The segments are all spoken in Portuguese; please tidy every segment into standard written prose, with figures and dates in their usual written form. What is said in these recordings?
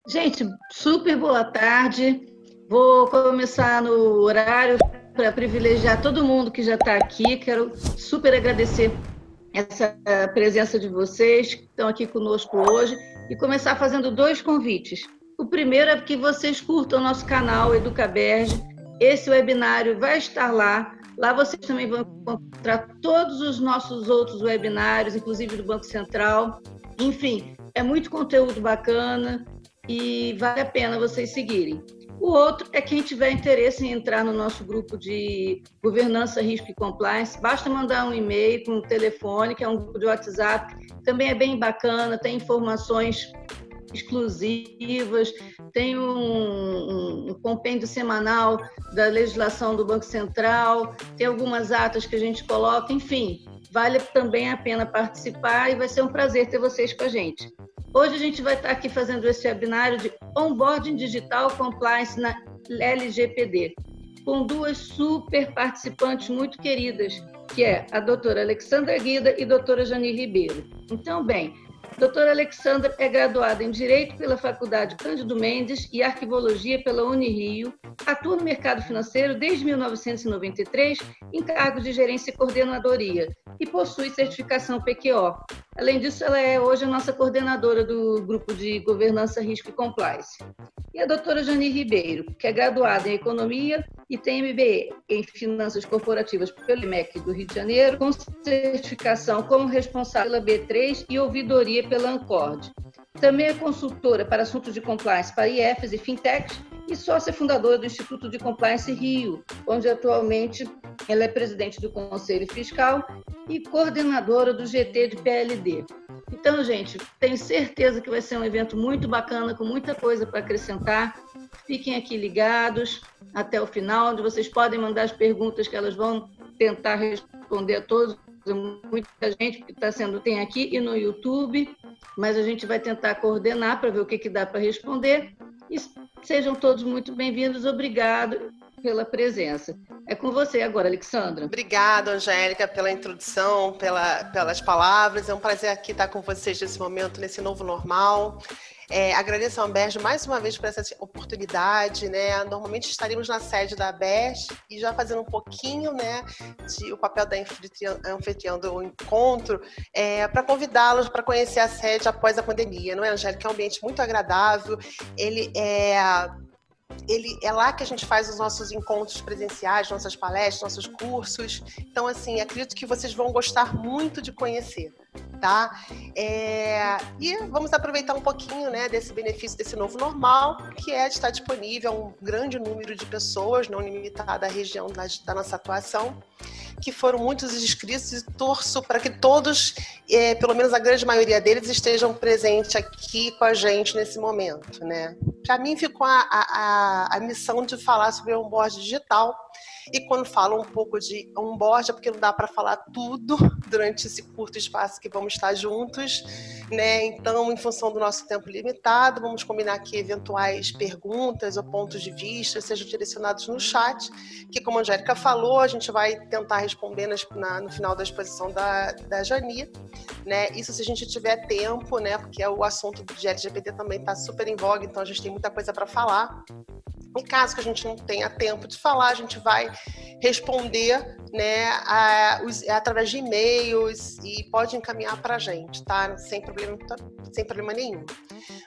Gente, super boa tarde. Vou começar no horário para privilegiar todo mundo que já está aqui. Quero super agradecer essa presença de vocês que estão aqui conosco hoje e começar fazendo dois convites. O primeiro é que vocês curtam o nosso canal Educaberge. Esse webinário vai estar lá. Lá vocês também vão encontrar todos os nossos outros webinários, inclusive do Banco Central. Enfim, é muito conteúdo bacana e vale a pena vocês seguirem. O outro é quem tiver interesse em entrar no nosso grupo de governança, risco e compliance, basta mandar um e-mail com um telefone, que é um grupo de WhatsApp, também é bem bacana, tem informações exclusivas, tem um compêndio semanal da legislação do Banco Central, tem algumas atas que a gente coloca, enfim, vale também a pena participar e vai ser um prazer ter vocês com a gente. Hoje a gente vai estar aqui fazendo esse webinário de Onboarding Digital Compliance na LGPD, com duas super participantes muito queridas, que é a doutora Alexandra Guida e a doutora Jani Ribeiro. Então, bem, a doutora Alexandra é graduada em Direito pela Faculdade Cândido Mendes e Arquivologia pela Unirio, atua no mercado financeiro desde 1993 em cargos de gerência e coordenadoria e possui certificação PQO. Além disso, ela é hoje a nossa coordenadora do Grupo de Governança, Risco e Compliance. E a doutora Jani Ribeiro, que é graduada em Economia e tem MBA em Finanças Corporativas pelo IMEC do Rio de Janeiro, com certificação como responsável pela B3 e ouvidoria pela Ancord. Também é consultora para assuntos de compliance para IFs e fintechs e sócia fundadora do Instituto de Compliance Rio, onde atualmente ela é presidente do Conselho Fiscal e coordenadora do GT de PLD. Então, gente, tenho certeza que vai ser um evento muito bacana, com muita coisa para acrescentar. Fiquem aqui ligados até o final, onde vocês podem mandar as perguntas que elas vão tentar responder a todos. Muita gente que tem aqui e no YouTube, mas a gente vai tentar coordenar para ver o que dá para responder. E sejam todos muito bem-vindos. Obrigado pela presença. É com você agora, Alexandra. Obrigada, Angélica, pela introdução, pelas palavras. É um prazer aqui estar com vocês nesse momento, nesse novo normal. Agradeço ao Amberge mais uma vez por essa oportunidade, né? Normalmente estaríamos na sede da Amberge e já fazendo um pouquinho, né, o papel da anfitriã do encontro, para convidá-los para conhecer a sede após a pandemia, não é, Angélica? É um ambiente muito agradável, ele é lá que a gente faz os nossos encontros presenciais, nossas palestras, nossos cursos. Então, assim, acredito que vocês vão gostar muito de conhecer, tá? E vamos aproveitar um pouquinho, né, desse benefício desse novo normal, que é de estar disponível a um grande número de pessoas, não limitada à região da nossa atuação, que foram muitos inscritos e torço para que todos, pelo menos a grande maioria deles, estejam presentes aqui com a gente nesse momento, né? Para mim ficou a missão de falar sobre onboard digital, e quando falo um pouco de onboard é porque não dá para falar tudo durante esse curto espaço que vamos estar juntos, né? Então, em função do nosso tempo limitado, vamos combinar que eventuais perguntas ou pontos de vista sejam direcionados no chat, que, como a Angélica falou, a gente vai tentar responder no final da exposição da Jani, né? Isso se a gente tiver tempo, né? Porque o assunto de LGBT também está super em voga, então a gente tem muita coisa para falar. Em caso que a gente não tenha tempo de falar, a gente vai responder, né, através de e-mails e pode encaminhar para a gente, tá? Sem problema nenhum.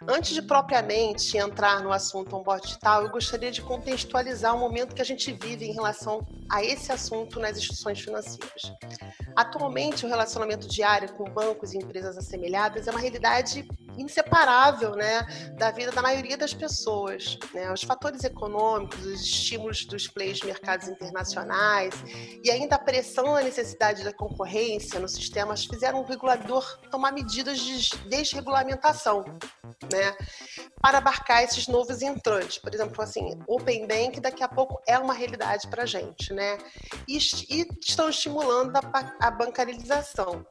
Antes de propriamente entrar no assunto onboard digital, eu gostaria de contextualizar o momento que a gente vive em relação a esse assunto nas instituições financeiras. Atualmente, o relacionamento diário com bancos e empresas assemelhadas é uma realidade inseparável, né, da vida da maioria das pessoas, né? Os fatores econômicos, os estímulos dos players de mercados internacionais e ainda a pressão e a necessidade da concorrência nos sistemas fizeram o regulador tomar medidas de desregulamentação, né, para abarcar esses novos entrantes. Por exemplo, assim, Open Bank daqui a pouco é uma realidade para a gente, né? E estão estimulando a bancarização.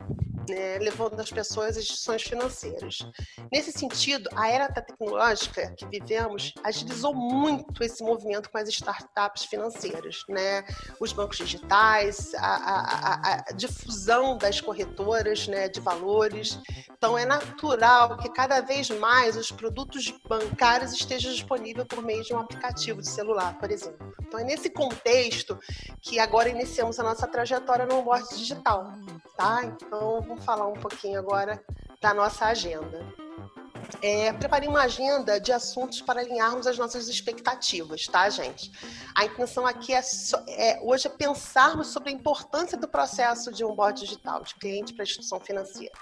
né, levando as pessoas às instituições financeiras. Nesse sentido, a era tecnológica que vivemos agilizou muito esse movimento com as startups financeiras, né? Os bancos digitais, a difusão das corretoras, né, de valores. Então, é natural que cada vez mais os produtos bancários estejam disponíveis por meio de um aplicativo de celular, por exemplo. Então, é nesse contexto que agora iniciamos a nossa trajetória no onboard digital, tá? Então, vamos falar um pouquinho agora da nossa agenda. Preparei uma agenda de assuntos para alinharmos as nossas expectativas, tá, gente? A intenção aqui hoje é pensarmos sobre a importância do processo de onboard digital, de cliente para instituição financeira.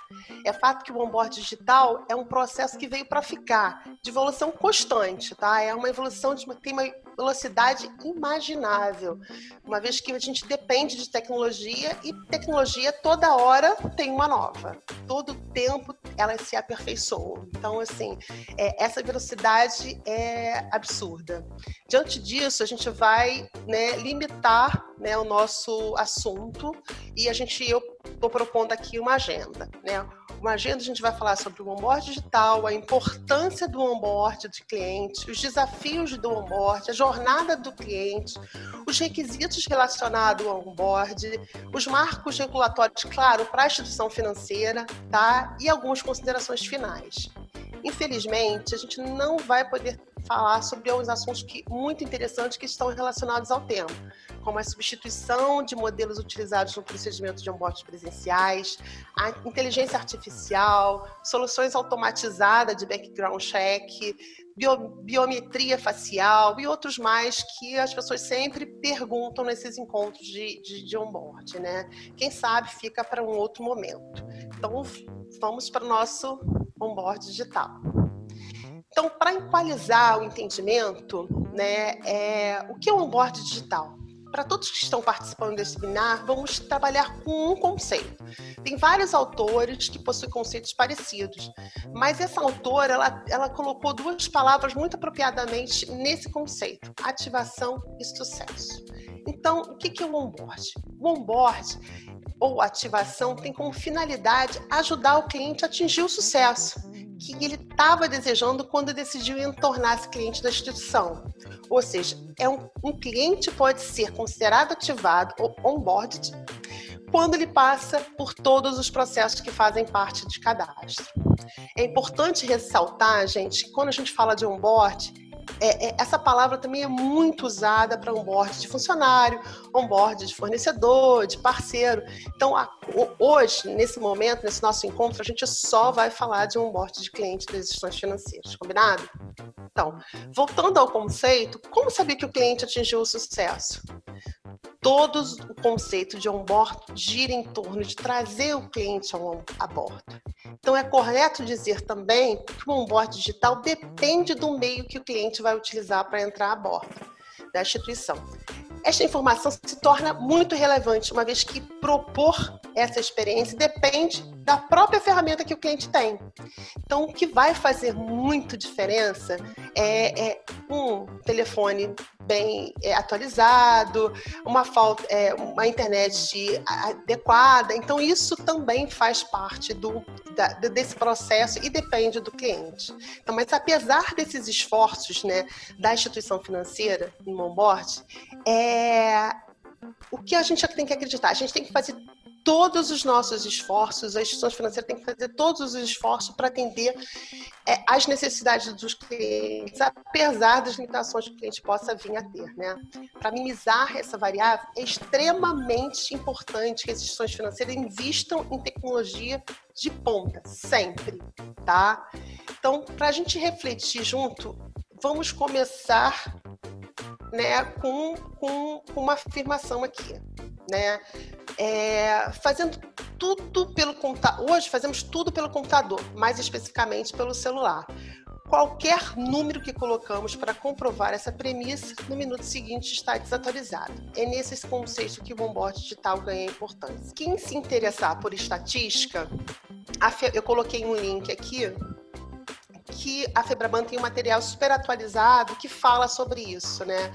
É fato que o onboard digital é um processo que veio para ficar, de evolução constante, tá? É uma evolução tem uma velocidade imaginável, uma vez que a gente depende de tecnologia e tecnologia toda hora tem uma nova, todo tempo ela se aperfeiçoa. Então, assim, essa velocidade é absurda. Diante disso, a gente vai, né, limitar, né, o nosso assunto e eu estou propondo aqui uma agenda, né? Uma agenda, a gente vai falar sobre o onboard digital, a importância do onboard de cliente, os desafios do onboard, a jornada do cliente, os requisitos relacionados ao onboard, os marcos regulatórios, claro, para a instituição financeira, tá? E algumas considerações finais. Infelizmente, a gente não vai poder falar sobre alguns assuntos muito interessantes que estão relacionados ao tema, como a substituição de modelos utilizados no procedimento de onboard presenciais, a inteligência artificial, soluções automatizadas de background check, biometria facial e outros mais que as pessoas sempre perguntam nesses encontros de onboard, né? Quem sabe fica para um outro momento. Então, vamos para o nosso onboard digital. Então, para equalizar o entendimento, né, o que é o onboard digital? Para todos que estão participando desse webinar, vamos trabalhar com um conceito. Tem vários autores que possuem conceitos parecidos, mas essa autora ela colocou duas palavras muito apropriadamente nesse conceito: ativação e sucesso. Então, o que é o onboard? O onboard, ou ativação, tem como finalidade ajudar o cliente a atingir o sucesso que ele estava desejando quando decidiu tornar-se cliente da instituição. Ou seja, um cliente pode ser considerado ativado ou onboarded quando ele passa por todos os processos que fazem parte de cadastro. É importante ressaltar, gente, que quando a gente fala de onboard, essa palavra também é muito usada para onboard de funcionário, onboard de fornecedor, de parceiro. Então, hoje, nesse momento, nesse nosso encontro, a gente só vai falar de onboard de cliente das instituições financeiras, combinado? Então, voltando ao conceito, como saber que o cliente atingiu o sucesso? Todo o conceito de onboard gira em torno de trazer o cliente a bordo. Então, é correto dizer também que o onboard digital depende do meio que o cliente vai utilizar para entrar a bordo da instituição. Esta informação se torna muito relevante, uma vez que propor essa experiência depende da própria ferramenta que o cliente tem. Então, o que vai fazer muito diferença é um telefone bem atualizado, uma internet adequada. Então, isso também faz parte desse processo e depende do cliente. Então, mas apesar desses esforços, né, da instituição financeira no onboard, o que a gente tem que acreditar? A gente tem que fazer todos os nossos esforços, as instituições financeiras têm que fazer todos os esforços para atender as necessidades dos clientes, apesar das limitações que o cliente possa vir a ter, né? Para minimizar essa variável, é extremamente importante que as instituições financeiras invistam em tecnologia de ponta, sempre, tá? Então, para a gente refletir junto, vamos começar, né, com uma afirmação aqui, né? Fazendo tudo pelo computador. Hoje fazemos tudo pelo computador, mais especificamente pelo celular. Qualquer número que colocamos para comprovar essa premissa, no minuto seguinte está desatualizado. É nesse conceito que o onboard digital ganha importância. Quem se interessar por estatística, eu coloquei um link aqui, que a FEBRABAN tem um material super atualizado que fala sobre isso, né?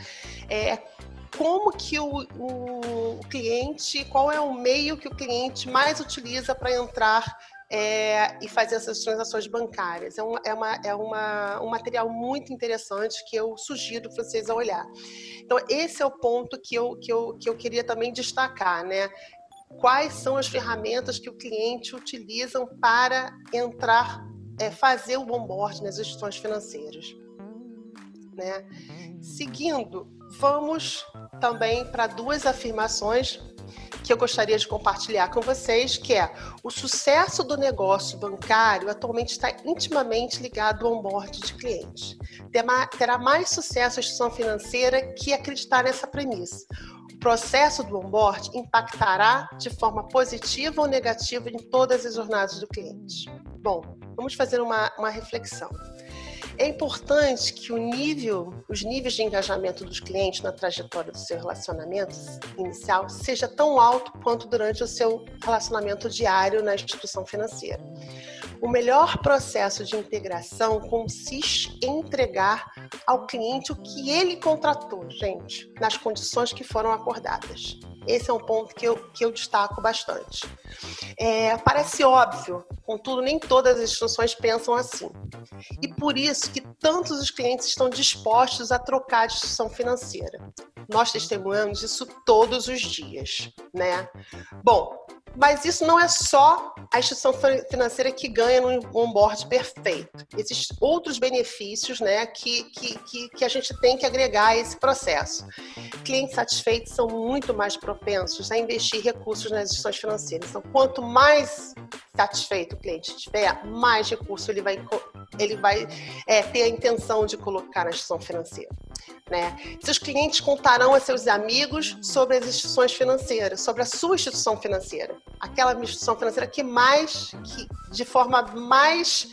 como que o cliente, qual é o meio que o cliente mais utiliza para entrar e fazer essas transações bancárias. Um material muito interessante que eu sugiro vocês a olhar. Então, esse é o ponto que eu queria também destacar, né? Quais são as ferramentas que o cliente utiliza para entrar, fazer o onboard nas instituições financeiras, né? Seguindo, vamos também para 2 afirmações que eu gostaria de compartilhar com vocês, que é: o sucesso do negócio bancário atualmente está intimamente ligado ao onboard de clientes. Terá mais sucesso a instituição financeira que acreditar nessa premissa. O processo do onboard impactará de forma positiva ou negativa em todas as jornadas do cliente. Bom, vamos fazer uma reflexão. É importante que os níveis de engajamento dos clientes na trajetória do seu relacionamento inicial seja tão alto quanto durante o seu relacionamento diário na instituição financeira. O melhor processo de integração consiste em entregar ao cliente o que ele contratou, gente, nas condições que foram acordadas. Esse é um ponto que eu destaco bastante. Parece óbvio, contudo, nem todas as instituições pensam assim. E por isso que tantos os clientes estão dispostos a trocar de instituição financeira. Nós testemunhamos isso todos os dias, né? Bom, mas isso não é só a instituição financeira que ganha no onboard perfeito. Existem outros benefícios, né, que a gente tem que agregar a esse processo. Clientes satisfeitos são muito mais propensos a investir recursos nas instituições financeiras. Então, quanto mais satisfeito o cliente estiver, mais recurso ele vai ter a intenção de colocar na instituição financeira, né? Seus clientes contarão a seus amigos sobre as instituições financeiras, sobre a sua instituição financeira, aquela instituição financeira que de forma mais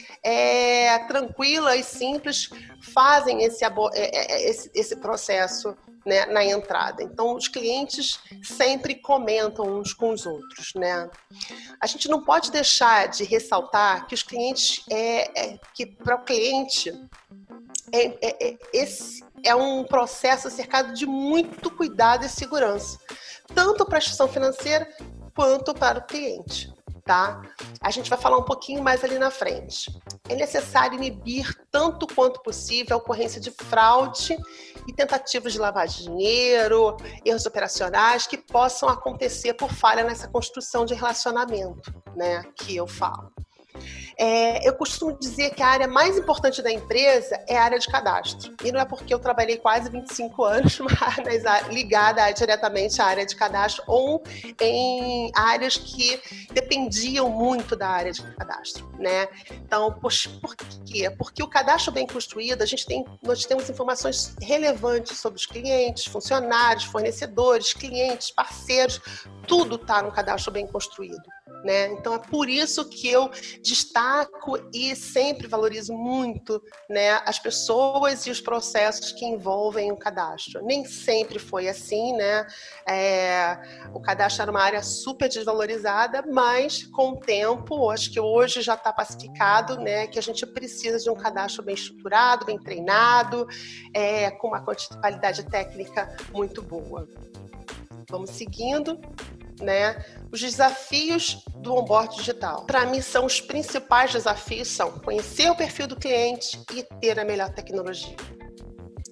tranquila e simples fazem esse processo, né, na entrada. Então, os clientes sempre comentam uns com os outros, né? A gente não pode deixar de ressaltar que os clientes, que para o cliente, esse é um processo cercado de muito cuidado e segurança, tanto para a instituição financeira quanto para o cliente, tá? A gente vai falar um pouquinho mais ali na frente. É necessário inibir tanto quanto possível a ocorrência de fraude e tentativas de lavagem de dinheiro, erros operacionais que possam acontecer por falha nessa construção de relacionamento, né, que eu falo. Eu costumo dizer que a área mais importante da empresa é a área de cadastro. E não é porque eu trabalhei quase 25 anos mas ligada diretamente à área de cadastro ou em áreas que dependiam muito da área de cadastro, né? Então, por quê? Porque o cadastro bem construído, nós temos informações relevantes sobre os clientes, funcionários, fornecedores, clientes, parceiros, tudo está no cadastro bem construído, né? Então, é por isso que eu destaco e sempre valorizo muito, né, as pessoas e os processos que envolvem o cadastro. Nem sempre foi assim, né? O cadastro era uma área super desvalorizada, mas com o tempo, acho que hoje já está pacificado, né, que a gente precisa de um cadastro bem estruturado, bem treinado, com uma qualidade técnica muito boa. Vamos seguindo, né? Os desafios do onboard digital. Para mim, são os principais desafios são conhecer o perfil do cliente e ter a melhor tecnologia,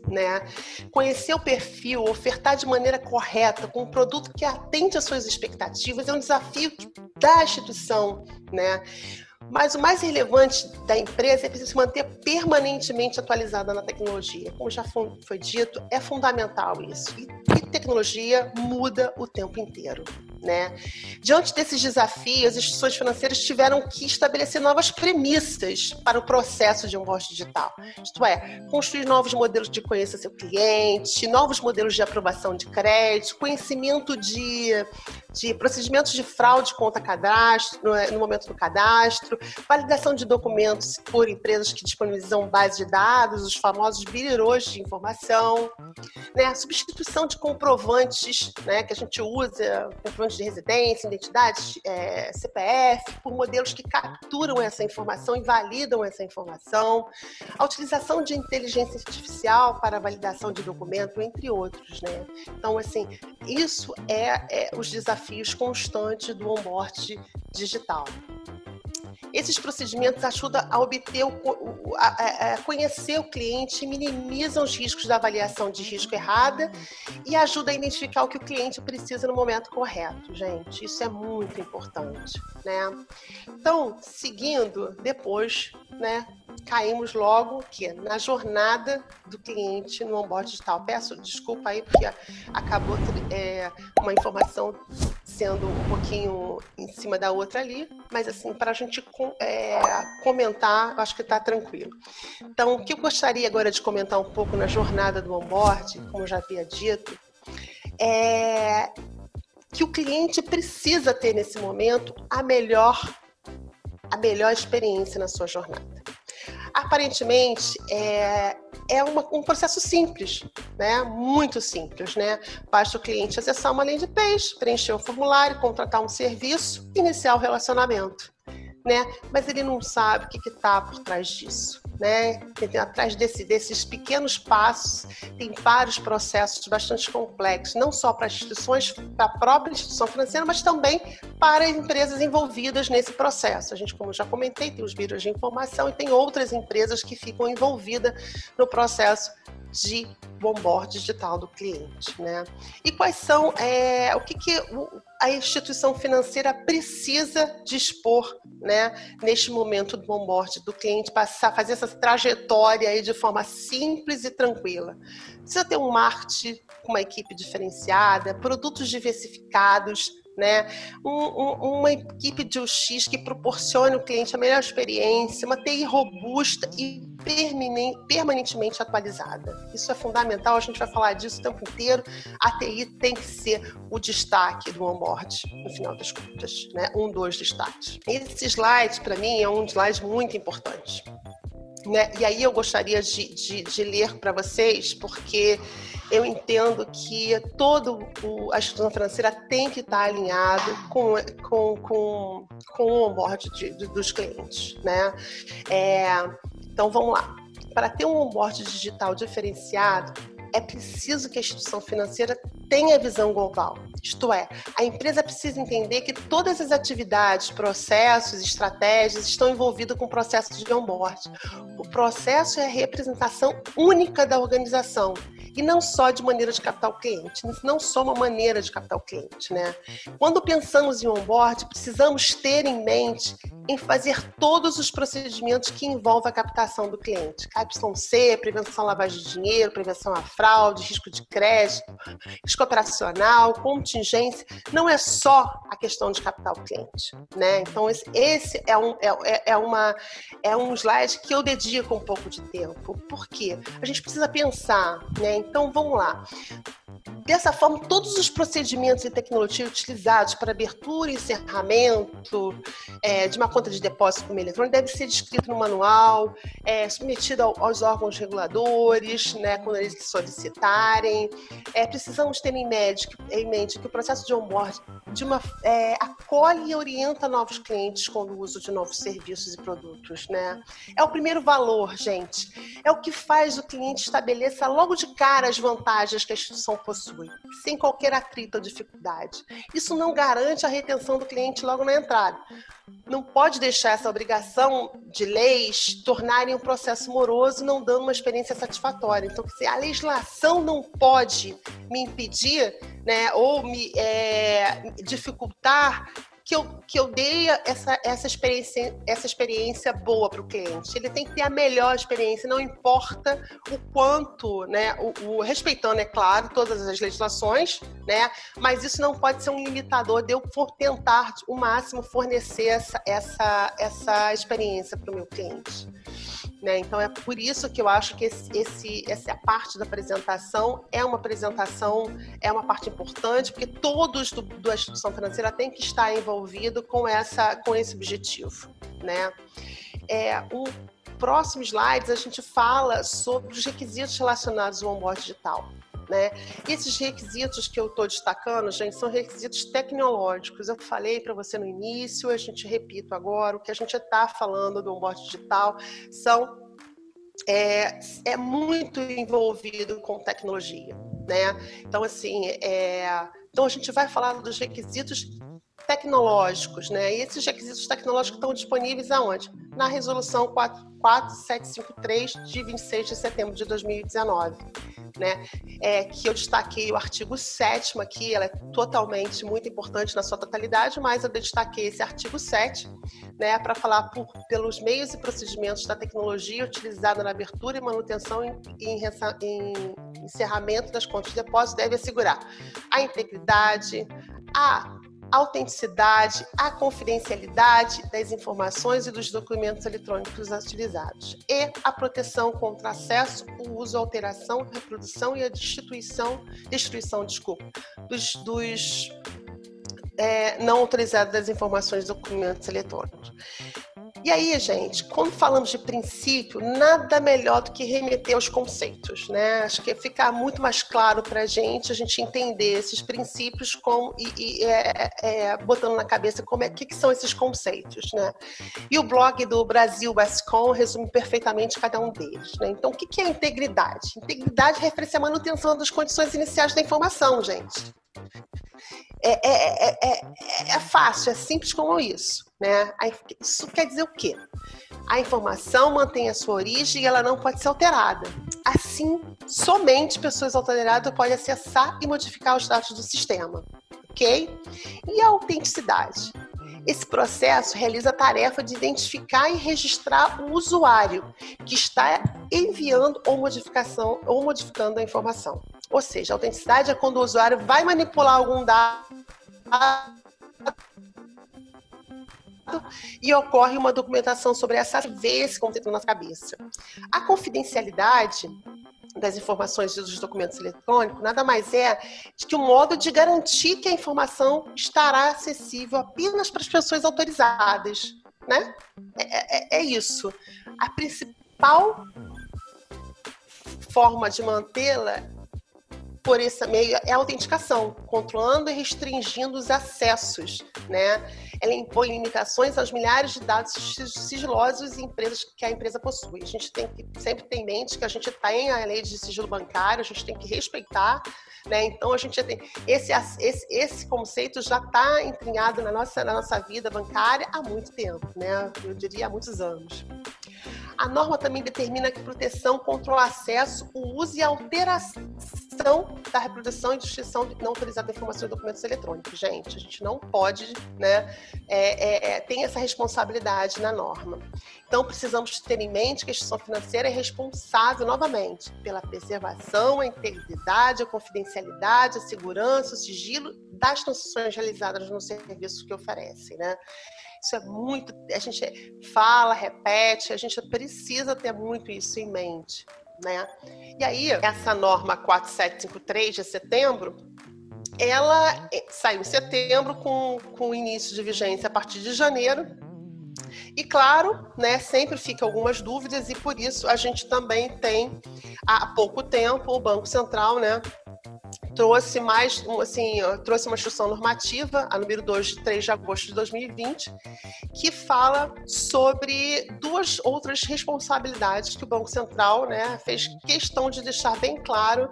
né? Conhecer o perfil, ofertar de maneira correta, com um produto que atende às suas expectativas, é um desafio da instituição, né? Mas o mais relevante da empresa é preciso se manter permanentemente atualizada na tecnologia. Como já foi dito, é fundamental isso. E tecnologia muda o tempo inteiro, né? Diante desses desafios, as instituições financeiras tiveram que estabelecer novas premissas para o processo de onboard digital. Isto é, construir novos modelos de conhecer seu cliente, novos modelos de aprovação de crédito, conhecimento de procedimentos de fraude contra cadastro, no momento do cadastro, validação de documentos por empresas que disponibilizam base de dados, os famosos birôs de informação, né? Substituição de comprovantes, né, que a gente usa, comprovantes de residência, identidade, CPF, por modelos que capturam essa informação e validam essa informação, a utilização de inteligência artificial para a validação de documento, entre outros, né? Então, assim, isso é os desafios constantes do onboard digital. Esses procedimentos ajudam a obter, a conhecer o cliente, minimizam os riscos da avaliação de risco errada e ajudam a identificar o que o cliente precisa no momento correto, gente. Isso é muito importante, né? Então, seguindo, depois, né, caímos logo que na jornada do cliente no onboard digital. Peço desculpa aí porque acabou uma informação sendo um pouquinho em cima da outra ali, mas assim, para a gente comentar, acho que está tranquilo. Então, o que eu gostaria agora de comentar um pouco na jornada do onboard, como eu já havia dito, é que o cliente precisa ter nesse momento a melhor experiência na sua jornada. Aparentemente, um processo simples, né? Muito simples, né? Basta o cliente acessar uma landing page, preencher o formulário, contratar um serviço, iniciar o relacionamento, né? Mas ele não sabe o que está por trás disso, né? Atrás desses pequenos passos tem vários processos bastante complexos, não só para as instituições, para a própria instituição financeira, mas também para empresas envolvidas nesse processo. A gente, como eu já comentei, tem os bureaus de informação e tem outras empresas que ficam envolvidas no processo de onboard digital do cliente, né? E quais são, o que a instituição financeira precisa dispor, né, neste momento do onboard do cliente, fazer essa trajetória aí de forma simples e tranquila. Precisa ter um marketing com uma equipe diferenciada, produtos diversificados, né? Uma equipe de UX que proporcione ao cliente a melhor experiência, uma TI robusta e permanentemente atualizada. Isso é fundamental, a gente vai falar disso o tempo inteiro. A TI tem que ser o destaque do onboard, no final das contas, né? Dos destaques. Esse slide, para mim, é um slide muito importante, né? E aí eu gostaria de ler para vocês, porque eu entendo que a instituição financeira tem que estar alinhado com o onboard dos clientes, né? Então, vamos lá. Para ter um onboard digital diferenciado, é preciso que a instituição financeira tenha visão global. Isto é, a empresa precisa entender que todas as atividades, processos, estratégias estão envolvidos com o processo de onboard. O processo é a representação única da organização e não só de maneira de captar o cliente, não só uma maneira de captar o cliente, né? Quando pensamos em onboard, precisamos ter em mente em fazer todos os procedimentos que envolvem a captação do cliente. KYC, prevenção à lavagem de dinheiro, prevenção à fraude, risco de crédito, risco operacional, contingência. Não é só a questão de captar o cliente, né? Então, esse é um slide que eu dedico um pouco de tempo. Por quê? A gente precisa pensar, né? Então, vamos lá. Dessa forma, todos os procedimentos e tecnologias utilizados para abertura e encerramento de uma conta de depósito por meio eletrônico deve ser descrito no manual, submetido aos órgãos reguladores, né, quando eles solicitarem. Precisamos ter em mente que o processo de onboard acolhe e orienta novos clientes com o uso de novos serviços e produtos, né? É o primeiro valor, gente. É o que faz o cliente estabeleça logo de cara as vantagens que a instituição possui, sem qualquer atrito ou dificuldade. Isso não garante a retenção do cliente logo na entrada. Não pode deixar essa obrigação de leis tornarem um processo moroso, não dando uma experiência satisfatória. Então, a legislação não pode me impedir, né, ou me dificultar que eu dei essa experiência boa para o cliente. Ele tem que ter a melhor experiência, não importa o quanto, né, respeitando, é claro, todas as legislações, né, mas isso não pode ser um limitador de eu tentar, o máximo, fornecer essa experiência para o meu cliente. Né? Então, é por isso que eu acho que essa parte da apresentação é uma parte importante, porque todos da instituição financeira têm que estar envolvidos com esse objetivo. Né? O próximo slide, a gente fala sobre os requisitos relacionados ao onboard digital. né? E esses requisitos que eu estou destacando, gente, são requisitos tecnológicos. Eu falei para você no início, a gente repito agora, o que a gente está falando do onboard digital é muito envolvido com tecnologia, né? Então, assim, então a gente vai falar dos requisitos tecnológicos, né? E esses requisitos tecnológicos estão disponíveis aonde? Na resolução 4753 de 26 de setembro de 2019, né? Que eu destaquei o artigo 7º aqui, ela é totalmente muito importante na sua totalidade, mas eu destaquei esse artigo 7, né, para falar pelos meios e procedimentos da tecnologia utilizada na abertura e manutenção e encerramento das contas de depósito deve assegurar a integridade, a autenticidade, a confidencialidade das informações e dos documentos eletrônicos utilizados e a proteção contra acesso, o uso, alteração, reprodução e a destruição dos não autorizados das informações e documentos eletrônicos. E aí, gente, quando falamos de princípio, nada melhor do que remeter aos conceitos, né? Acho que fica muito mais claro para a gente entender esses princípios botando na cabeça que são esses conceitos, né? E o blog do Brasil Bascom resume perfeitamente cada um deles, né? Então, o que é integridade? Integridade refere-se à manutenção das condições iniciais da informação, gente. É fácil, é simples como isso, né? Isso quer dizer o quê? A informação mantém a sua origem e ela não pode ser alterada. Assim, somente pessoas autorizadas podem acessar e modificar os dados do sistema, ok? E a autenticidade? Esse processo realiza a tarefa de identificar e registrar o usuário que está enviando ou modificando a informação. Ou seja, a autenticidade é quando o usuário vai manipular algum dado e ocorre uma documentação sobre essa vez esse conceito na nossa cabeça. A confidencialidade das informações e dos documentos eletrônicos nada mais é de que um modo de garantir que a informação estará acessível apenas para as pessoas autorizadas, né? É isso. A principal forma de mantê-la por esse meio é a autenticação, controlando e restringindo os acessos, né? Ela impõe limitações aos milhares de dados sigilosos que a empresa possui. A gente tem que sempre ter em mente que a gente tem a lei de sigilo bancário, a gente tem que respeitar, né? Então a gente tem esse conceito já está entranhado na nossa vida bancária há muito tempo, né? Eu diria há muitos anos. A norma também determina que proteção contra o acesso, o uso e a alteração da reprodução e destruição de não autorizada de informações e documentos eletrônicos. Gente, a gente não pode, né, tem essa responsabilidade na norma. Então, precisamos ter em mente que a instituição financeira é responsável, novamente, pela preservação, a integridade, a confidencialidade, a segurança, o sigilo das transações realizadas nos serviços que oferecem, né? Isso é muito, a gente fala, repete, a gente precisa ter muito isso em mente, né? E aí, essa norma 4753 de setembro, ela saiu em setembro com início de vigência a partir de janeiro. E claro, né, sempre fica algumas dúvidas e por isso a gente também tem, há pouco tempo, o Banco Central, né, trouxe uma instrução normativa, a número 2, de 3 de agosto de 2020, que fala sobre duas outras responsabilidades que o Banco Central, né, fez questão de deixar bem claro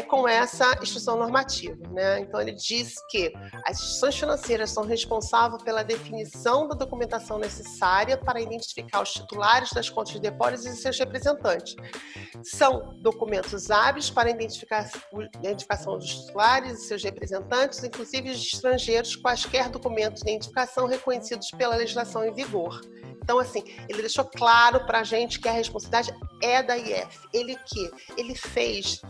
com essa instrução normativa, né? Então, ele diz que as instituições financeiras são responsáveis pela definição da documentação necessária para identificar os titulares das contas de depósitos e seus representantes. São documentos hábeis para a identificação dos titulares e seus representantes, inclusive os estrangeiros, quaisquer documentos de identificação reconhecidos pela legislação em vigor. Então, assim, ele deixou claro para a gente que a responsabilidade é da IF. Ele fez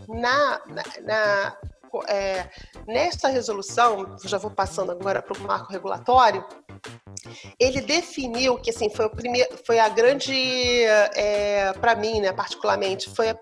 nesta resolução, já vou passando agora para o marco regulatório, ele definiu que, assim, foi a grande, para mim, né, particularmente, foi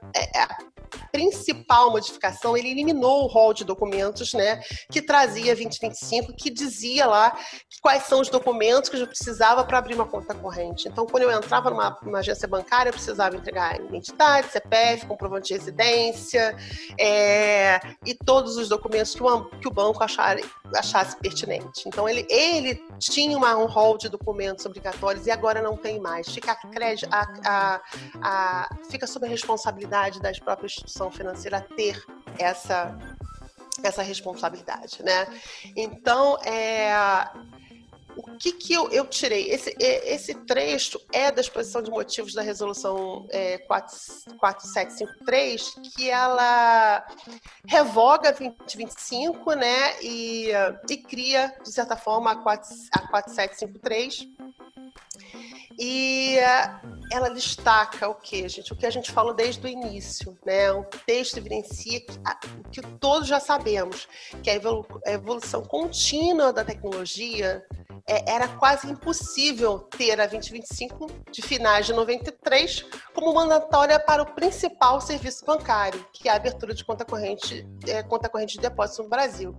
principal modificação, ele eliminou o rol de documentos, né, que trazia 2025, que dizia lá quais são os documentos que eu precisava para abrir uma conta corrente. Então, quando eu entrava numa agência bancária, eu precisava entregar identidade, CPF, comprovante de residência, e todos os documentos que o banco achasse pertinente. Então, ele tinha um rol de documentos obrigatórios e agora não tem mais. Fica sob a responsabilidade da própria instituição financeira ter essa responsabilidade, né? Então, o que eu tirei? Esse trecho é da exposição de motivos da resolução 4753, que ela revoga a 2025, né, e cria, de certa forma, a 4753. E ela destaca o quê, gente? O que a gente falou desde o início, né? O texto evidencia que todos já sabemos, que a evolução contínua da tecnologia era quase impossível ter a 2025 de finais de 93 como mandatória para o principal serviço bancário, que é a abertura de conta corrente de depósito no Brasil,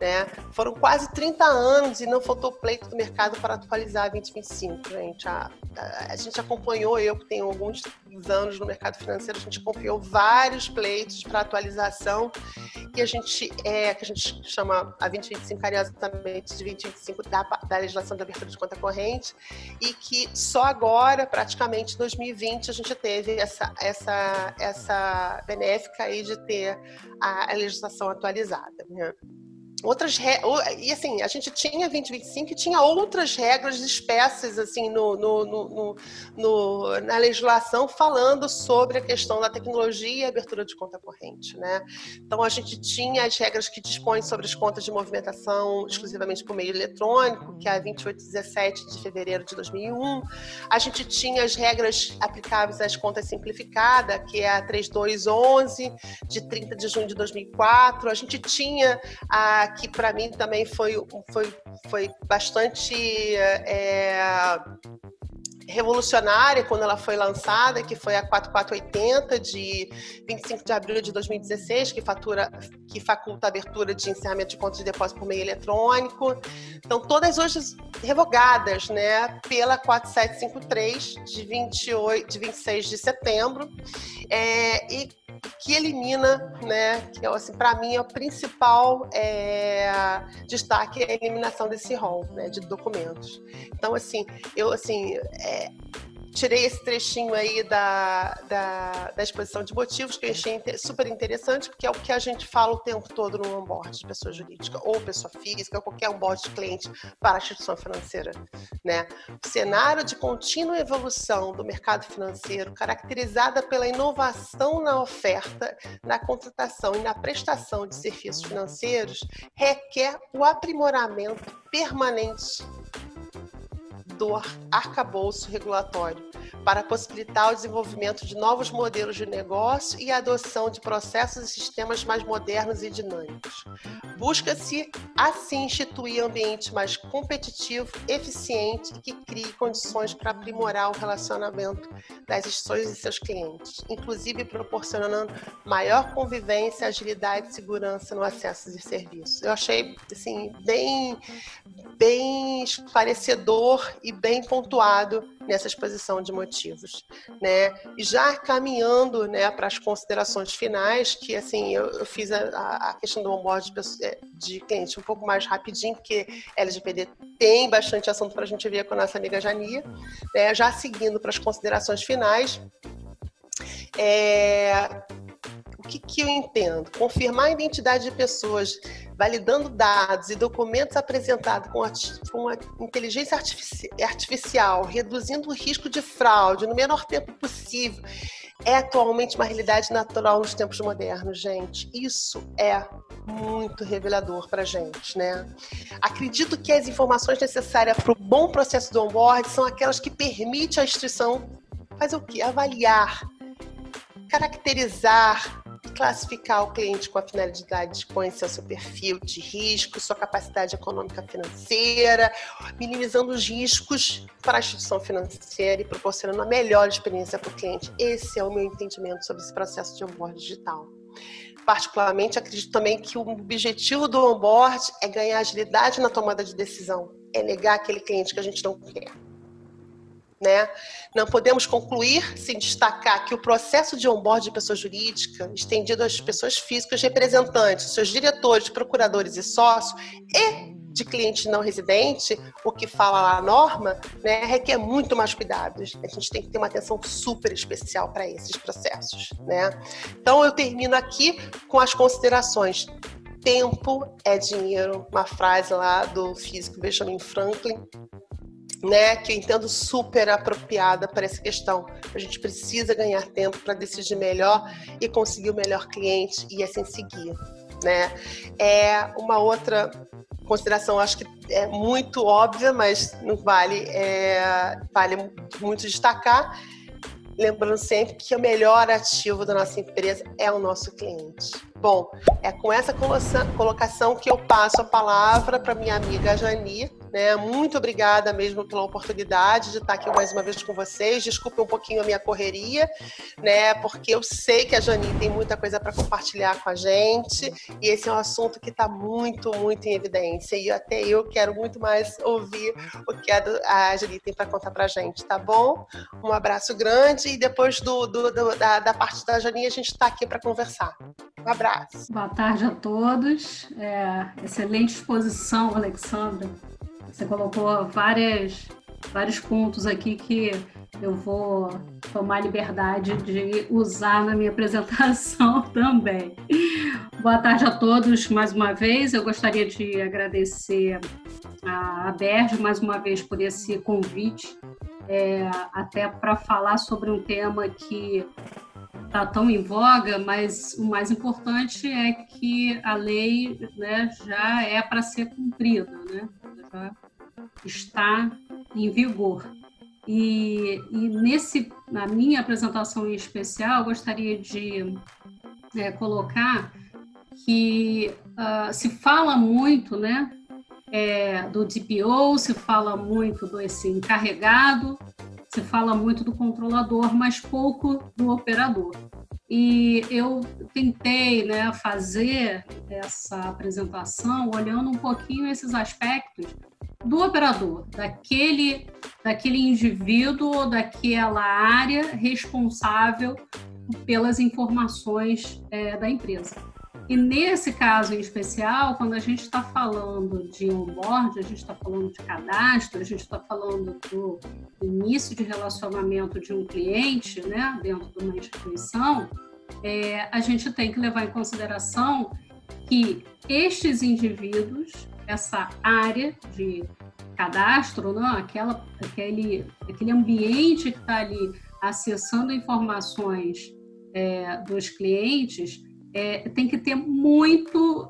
né? Foram quase 30 anos e não faltou pleito do mercado para atualizar a 2025, gente. A gente acompanhou, eu que tenho alguns anos no mercado financeiro, a gente acompanhou vários pleitos para atualização que a gente chama a 2025 carinhosamente de 2025 da legislação de abertura de conta corrente, e que só agora, praticamente em 2020, a gente teve essa benéfica aí de ter a legislação atualizada, né? E assim, a gente tinha 2025 e tinha outras regras espessas assim, na legislação falando sobre a questão da tecnologia e abertura de conta corrente, né? Então, a gente tinha as regras que dispõem sobre as contas de movimentação exclusivamente por meio eletrônico, que é a 2817 de fevereiro de 2001. A gente tinha as regras aplicáveis às contas simplificadas, que é a 3211 de 30 de junho de 2004. A gente tinha que para mim também foi bastante revolucionária quando ela foi lançada, que foi a 4480 de 25 de abril de 2016, que faculta a abertura de encerramento de contas de depósito por meio eletrônico. Então, todas hoje revogadas, né, pela 4753 de 26 de setembro, e que elimina, né, que assim, para mim é o principal destaque, é a eliminação desse rol, né, de documentos. Então, assim, tirei esse trechinho aí da exposição de motivos, que eu achei super interessante, porque é o que a gente fala o tempo todo no onboard de pessoa jurídica, ou pessoa física, ou qualquer onboard de cliente para a instituição financeira, né? O cenário de contínua evolução do mercado financeiro, caracterizada pela inovação na oferta, na contratação e na prestação de serviços financeiros, requer o aprimoramento permanente do arcabouço regulatório para possibilitar o desenvolvimento de novos modelos de negócio e a adoção de processos e sistemas mais modernos e dinâmicos. Busca-se, assim, instituir um ambiente mais competitivo, eficiente e que crie condições para aprimorar o relacionamento das instituições e seus clientes, inclusive proporcionando maior convivência, agilidade e segurança no acesso de serviços. Eu achei, assim, bem esclarecedor e bem pontuado nessa exposição de motivos, né? E já caminhando, né, para as considerações finais, que assim eu fiz a questão do onboard de cliente um pouco mais rapidinho, porque LGPD tem bastante assunto para a gente ver com a nossa amiga Jania, né? Já seguindo para as considerações finais, o que eu entendo? Confirmar a identidade de pessoas, validando dados e documentos apresentados com a inteligência artificial, reduzindo o risco de fraude no menor tempo possível, é atualmente uma realidade natural nos tempos modernos, gente. Isso é muito revelador para a gente, né? Acredito que as informações necessárias para o bom processo do onboard são aquelas que permitem à instituição fazer o quê? Avaliar, caracterizar, classificar o cliente com a finalidade de conhecer o seu perfil de risco, sua capacidade econômica financeira, minimizando os riscos para a instituição financeira e proporcionando a melhor experiência para o cliente. Esse é o meu entendimento sobre esse processo de onboard digital. Particularmente, acredito também que o objetivo do onboard é ganhar agilidade na tomada de decisão, é negar aquele cliente que a gente não quer. Né? Não podemos concluir sem destacar que o processo de onboard de pessoa jurídica, estendido às pessoas físicas representantes, seus diretores, procuradores e sócios, e de cliente não residente, o que fala lá a norma, né, requer muito mais cuidados. A gente tem que ter uma atenção super especial para esses processos. Né? Então, eu termino aqui com as considerações. Tempo é dinheiro, uma frase lá do físico Benjamin Franklin, né, que eu entendo super apropriada para essa questão. A gente precisa ganhar tempo para decidir melhor e conseguir o melhor cliente e assim seguir. Né? Uma outra consideração, acho que é muito óbvia, mas não vale muito destacar, lembrando sempre que o melhor ativo da nossa empresa é o nosso cliente. Bom, é com essa colocação que eu passo a palavra para minha amiga Jani. Né? Muito obrigada mesmo pela oportunidade de estar aqui mais uma vez com vocês. Desculpe um pouquinho a minha correria, né? Porque eu sei que a Jani tem muita coisa para compartilhar com a gente e esse é um assunto que está muito, muito em evidência e até eu quero muito mais ouvir o que a Jani tem para contar para a gente, tá bom? Um abraço grande e depois da parte da Jani a gente está aqui para conversar. Um abraço. Boa tarde a todos. Excelente exposição, Alexandra. Você colocou vários pontos aqui que eu vou tomar liberdade de usar na minha apresentação também. Boa tarde a todos mais uma vez. Eu gostaria de agradecer a Berge mais uma vez por esse convite, até para falar sobre um tema que está tão em voga, mas o mais importante é que a lei, né, já é para ser cumprida, né? Já está em vigor. E na minha apresentação em especial, eu gostaria de colocar que se fala muito, né, do DPO, se fala muito desse encarregado, se fala muito do controlador, mas pouco do operador. E eu tentei, né, fazer essa apresentação olhando um pouquinho esses aspectos do operador, daquele indivíduo, daquela área responsável pelas informações da empresa. E nesse caso em especial, quando a gente está falando de onboard, a gente está falando de cadastro, a gente está falando do início de relacionamento de um cliente, né, dentro de uma instituição, a gente tem que levar em consideração que estes indivíduos, essa área de cadastro, não, aquele ambiente que está ali acessando informações dos clientes, tem que ter muito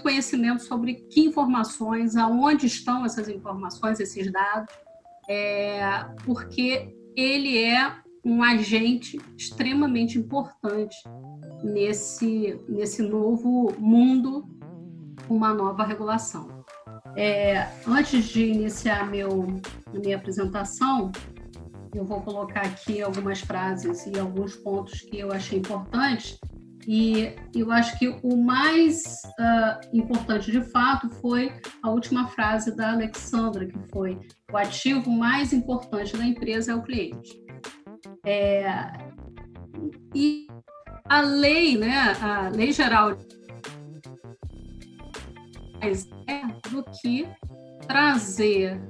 conhecimento sobre que informações, aonde estão essas informações, esses dados, porque ele é um agente extremamente importante nesse novo mundo, uma nova regulação. Antes de iniciar a minha apresentação, eu vou colocar aqui algumas frases e alguns pontos que eu achei importantes. E eu acho que o mais importante, de fato, foi a última frase da Alexandra, que foi: o ativo mais importante da empresa é o cliente. E a lei, né, a Lei Geral do que trazer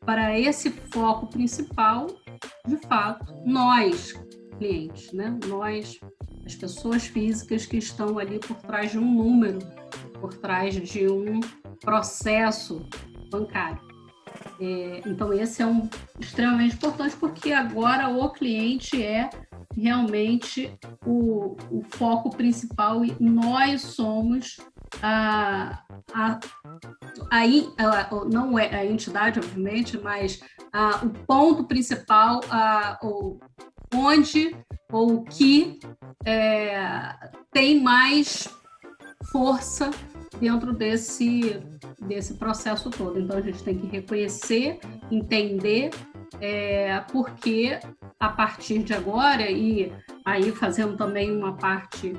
para esse foco principal, de fato, nós, clientes, né? Nós, as pessoas físicas que estão ali por trás de um número, por trás de um processo bancário. Então, esse é extremamente importante, porque agora o cliente é realmente o foco principal e nós somos não é a entidade, obviamente, mas o ponto principal, onde ou o que tem mais força dentro desse processo todo. Então, a gente tem que reconhecer, entender, porque a partir de agora, e aí fazendo também uma parte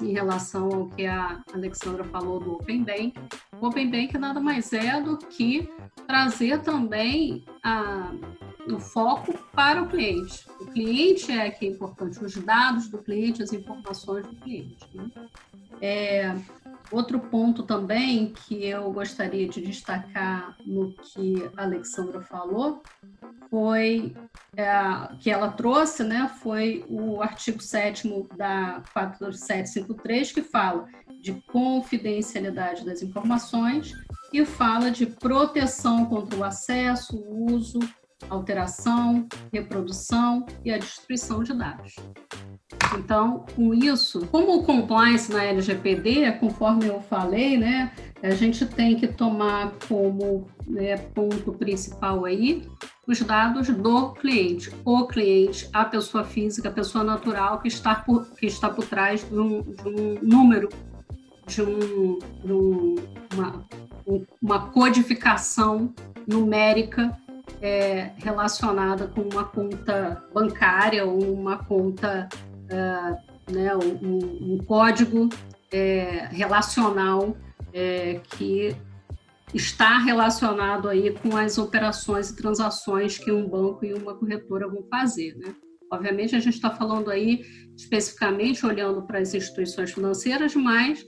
em relação ao que a Alexandra falou do Open Bank, o Open Bank nada mais é do que trazer também o foco para o cliente. O cliente que é importante, os dados do cliente, as informações do cliente, né? Outro ponto também que eu gostaria de destacar no que a Alexandra falou foi que ela trouxe, né, foi o artigo 7º da 4753, que fala de confidencialidade das informações e fala de proteção contra o acesso, o uso, alteração, reprodução e a destruição de dados. Então, com isso, como o compliance na LGPD, conforme eu falei, né, a gente tem que tomar como ponto principal aí os dados do cliente, o cliente, a pessoa física, a pessoa natural que está por trás de um número, de uma codificação numérica relacionada com uma conta bancária ou uma conta, um código relacional que está relacionado aí com as operações e transações que um banco e uma corretora vão fazer, né? Obviamente, a gente está falando aí especificamente olhando para as instituições financeiras, mas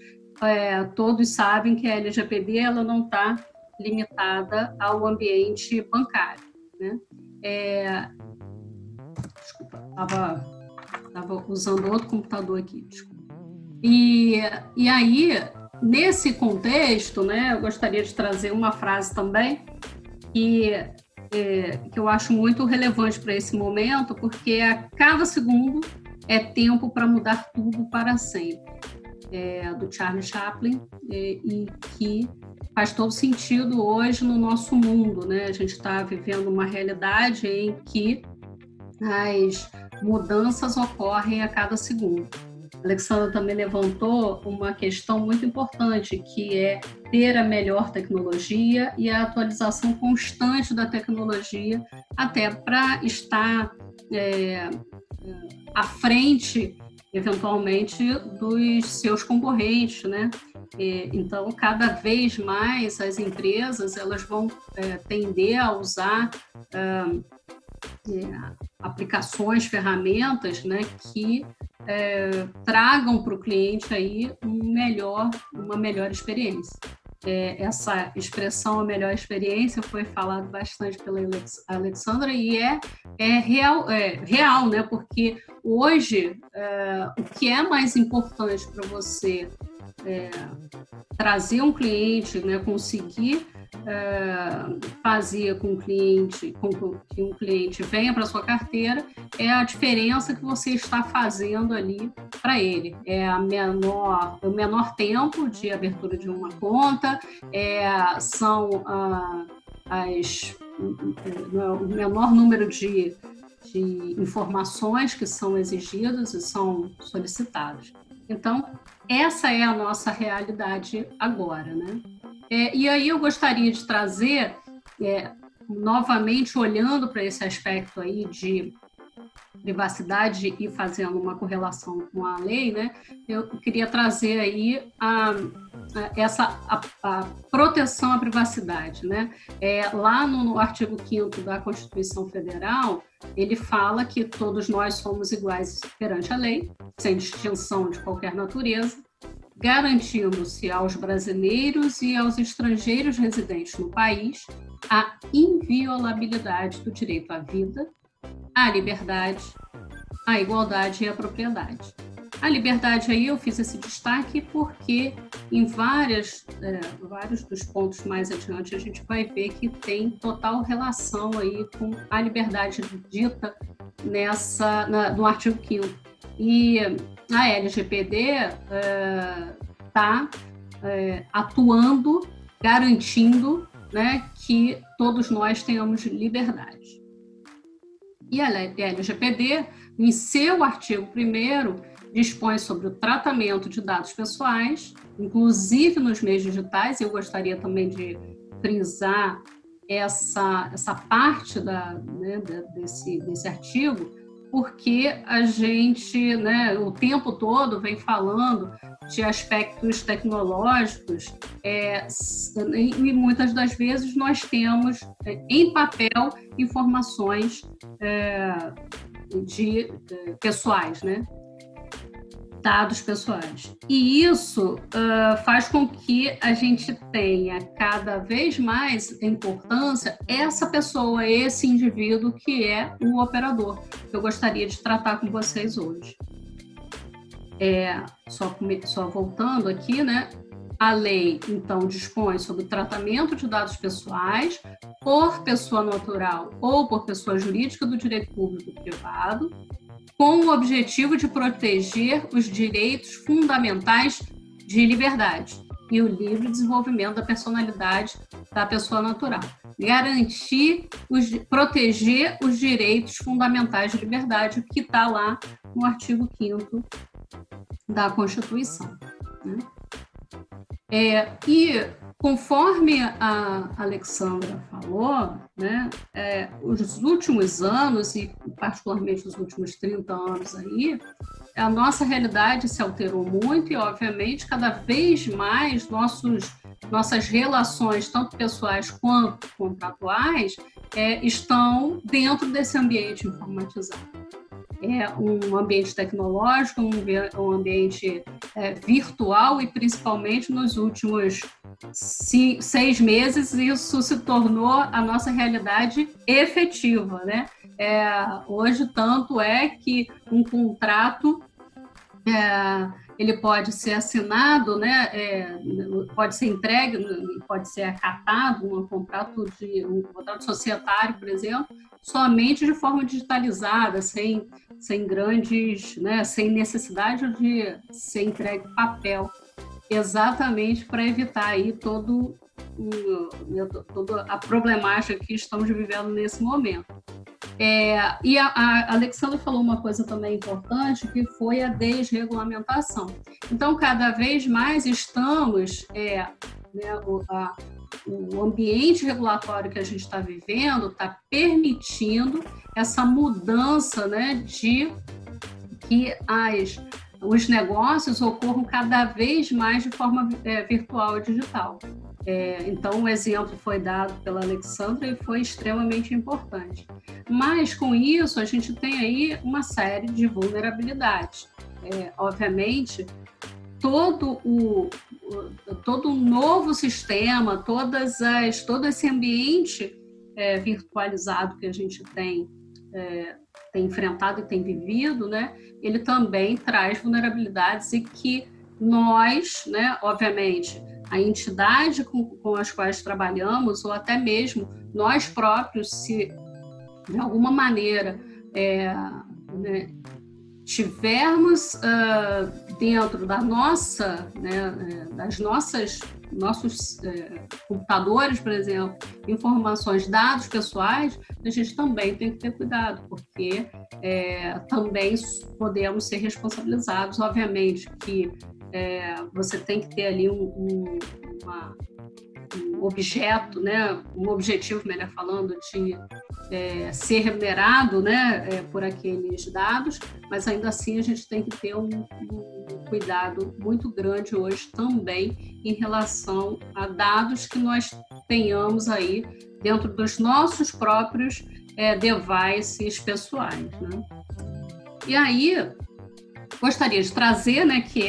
todos sabem que a LGPD ela não está limitada ao ambiente bancário, né? Desculpa, estava usando outro computador aqui, desculpa. E aí, nesse contexto, né, eu gostaria de trazer uma frase também que eu acho muito relevante para esse momento, porque a cada segundo é tempo para mudar tudo para sempre. Do Charles Chaplin, e que faz todo sentido hoje no nosso mundo, né? A gente está vivendo uma realidade em que as mudanças ocorrem a cada segundo. A Alexandra também levantou uma questão muito importante, que é ter a melhor tecnologia e a atualização constante da tecnologia, até para estar à frente, eventualmente, dos seus concorrentes, né? Então, cada vez mais as empresas elas vão tender a usar aplicações, ferramentas, né, que tragam para o cliente aí uma melhor experiência. Essa expressão, a melhor experiência, foi falado bastante pela Alexandra e é real, né? Porque hoje o que é mais importante para você trazer um cliente, né, conseguir fazer com que um cliente venha para sua carteira, é a diferença que você está fazendo ali para ele. O menor tempo de abertura de uma conta, são o menor número de informações que são exigidas e são solicitadas. Então, essa é a nossa realidade agora, né? E aí eu gostaria de trazer, novamente, olhando para esse aspecto aí de privacidade e fazendo uma correlação com a lei, né? Eu queria trazer aí a proteção à privacidade, né? Lá no artigo 5º da Constituição Federal, ele fala que todos nós somos iguais perante a lei, sem distinção de qualquer natureza, garantindo-se aos brasileiros e aos estrangeiros residentes no país a inviolabilidade do direito à vida, à liberdade, à igualdade e à propriedade. A liberdade aí eu fiz esse destaque porque em vários dos pontos mais adiante a gente vai ver que tem total relação aí com a liberdade dita no artigo 5º. E a LGPD está atuando, garantindo, né, que todos nós tenhamos liberdade. E a LGPD, em seu artigo 1º, dispõe sobre o tratamento de dados pessoais, inclusive nos meios digitais. Eu gostaria também de frisar essa parte desse artigo, porque a gente, né, o tempo todo vem falando de aspectos tecnológicos e muitas das vezes nós temos em papel informações pessoais, né? Dados pessoais. E isso faz com que a gente tenha cada vez mais importância essa pessoa, esse indivíduo que é o operador, que eu gostaria de tratar com vocês hoje. Só voltando aqui, né? A lei, então, dispõe sobre o tratamento de dados pessoais por pessoa natural ou por pessoa jurídica do direito público e privado, com o objetivo de proteger os direitos fundamentais de liberdade e o livre desenvolvimento da personalidade da pessoa natural. Proteger os direitos fundamentais de liberdade, que está lá no artigo 5º da Constituição, né? E conforme a Alexandra falou, né, os últimos anos, e particularmente os últimos 30 anos aí, a nossa realidade se alterou muito e, obviamente, cada vez mais nossas relações, tanto pessoais quanto contratuais, estão dentro desse ambiente informatizado. É um ambiente tecnológico, um ambiente virtual, e principalmente nos últimos 6 meses isso se tornou a nossa realidade efetiva, né? Hoje, tanto é que um contrato ele pode ser assinado, né? Pode ser entregue, pode ser acatado, um contrato societário, por exemplo, somente de forma digitalizada, sem grandes, né, sem necessidade de ser entregue papel, exatamente para evitar aí toda a problemática que estamos vivendo nesse momento. E a Alexandra falou uma coisa também importante, que foi a desregulamentação. Então, cada vez mais estamos, o ambiente regulatório que a gente está vivendo está permitindo essa mudança, né, de que os negócios ocorram cada vez mais de forma virtual e digital. Então, o exemplo foi dado pela Alexandra e foi extremamente importante. Mas, com isso, a gente tem aí uma série de vulnerabilidades. Obviamente, todo o novo sistema, todo esse ambiente virtualizado que a gente tem enfrentado e tem vivido, né, ele também traz vulnerabilidades, e que nós, né, obviamente, a entidade com as quais trabalhamos, ou até mesmo nós próprios, se de alguma maneira né, tivermos dentro da nossa, né, nossos computadores, por exemplo, informações, dados pessoais, a gente também tem que ter cuidado, porque também podemos ser responsabilizados. Obviamente que você tem que ter ali um objeto, né, um objetivo, melhor falando, de ser remunerado, né, por aqueles dados, mas ainda assim a gente tem que ter um cuidado muito grande hoje também em relação a dados que nós tenhamos aí dentro dos nossos próprios devices pessoais, né? E aí, gostaria de trazer, né, que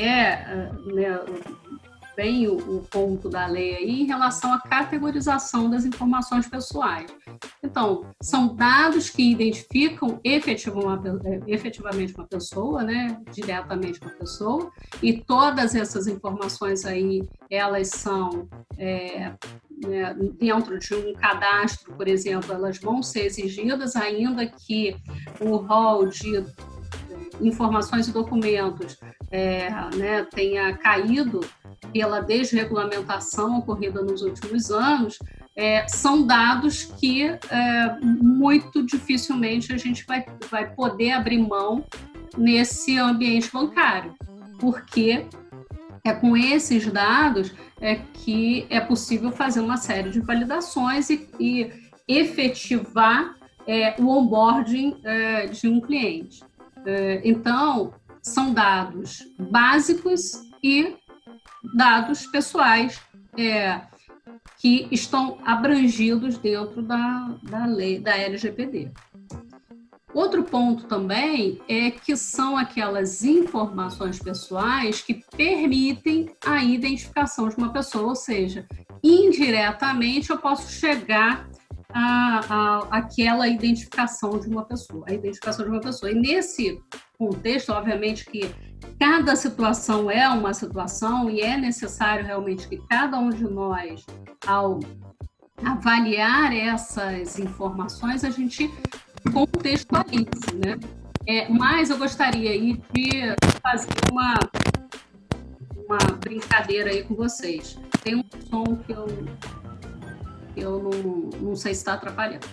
bem o ponto da lei aí em relação à categorização das informações pessoais. Então, são dados que identificam efetivamente uma pessoa, né, diretamente uma pessoa, e todas essas informações aí, elas são, dentro de um cadastro, por exemplo, elas vão ser exigidas, ainda que o rol de informações e documentos tenha caído pela desregulamentação ocorrida nos últimos anos, são dados que muito dificilmente a gente vai poder abrir mão nesse ambiente bancário, porque é com esses dados que é possível fazer uma série de validações e efetivar o onboarding de um cliente. Então, são dados básicos e dados pessoais que estão abrangidos dentro da lei, da LGPD. Outro ponto também é que são aquelas informações pessoais que permitem a identificação de uma pessoa, ou seja, indiretamente eu posso chegar àquela identificação de uma pessoa, a identificação de uma pessoa. E nesse contexto, obviamente que cada situação é uma situação e é necessário realmente que cada um de nós, ao avaliar essas informações, a gente contextualize, né? Mas eu gostaria aí de fazer uma brincadeira aí com vocês. Tem um som que eu não sei se está atrapalhando.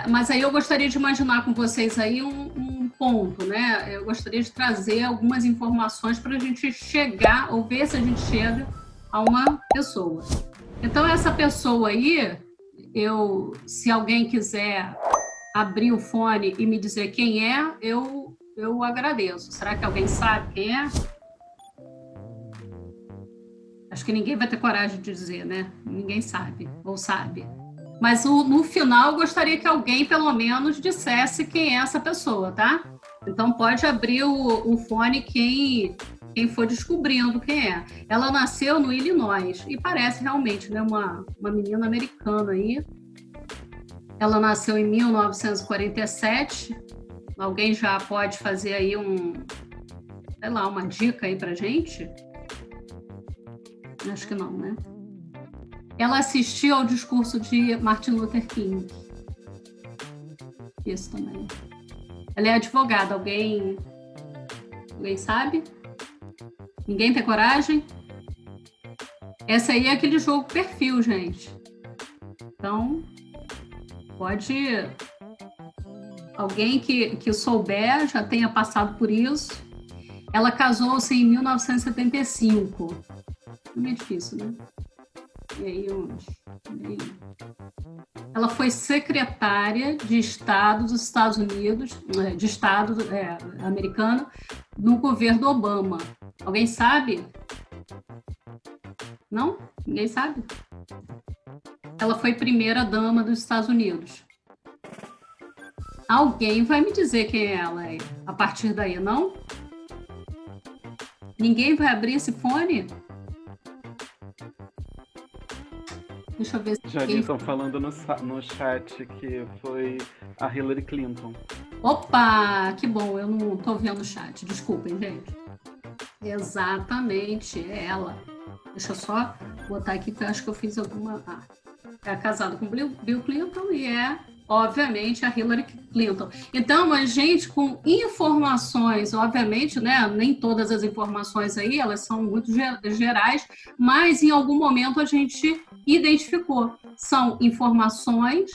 Mas aí eu gostaria de imaginar com vocês aí um ponto, né? Eu gostaria de trazer algumas informações para a gente chegar, ou ver se a gente chega a uma pessoa. Então, essa pessoa aí, se alguém quiser abrir o fone e me dizer quem é, eu agradeço. Será que alguém sabe quem é? Acho que ninguém vai ter coragem de dizer, né? Ninguém sabe, ou sabe. Mas no final, eu gostaria que alguém, pelo menos, dissesse quem é essa pessoa, tá? Então, pode abrir o fone quem for descobrindo quem é. Ela nasceu no Illinois e parece realmente, né, uma menina americana aí. Ela nasceu em 1947. Alguém já pode fazer aí uma dica aí pra gente? Acho que não, né? Ela assistiu ao discurso de Martin Luther King. Isso também. Ela é advogada. Alguém sabe? Ninguém tem coragem? Essa aí é aquele jogo perfil, gente. Então, pode... Alguém que souber, já tenha passado por isso. Ela casou-se em 1975. Não é difícil, né? E aí, onde? Ela foi secretária de Estado dos Estados Unidos, de Estado americano, no governo Obama. Alguém sabe? Não? Ninguém sabe? Ela foi primeira-dama dos Estados Unidos. Alguém vai me dizer quem é ela aí, a partir daí, não? Ninguém vai abrir esse fone? Deixa eu ver se... Já estão falando no chat que foi a Hillary Clinton. Opa, que bom, eu não estou vendo o chat, desculpem, gente. Exatamente, é ela. Deixa eu só botar aqui, que eu acho que eu fiz alguma... é casada com Bill Clinton e obviamente, a Hillary Clinton. Então, a gente, com informações, obviamente, né, nem todas as informações aí, elas são muito gerais, mas em algum momento a gente identificou. São informações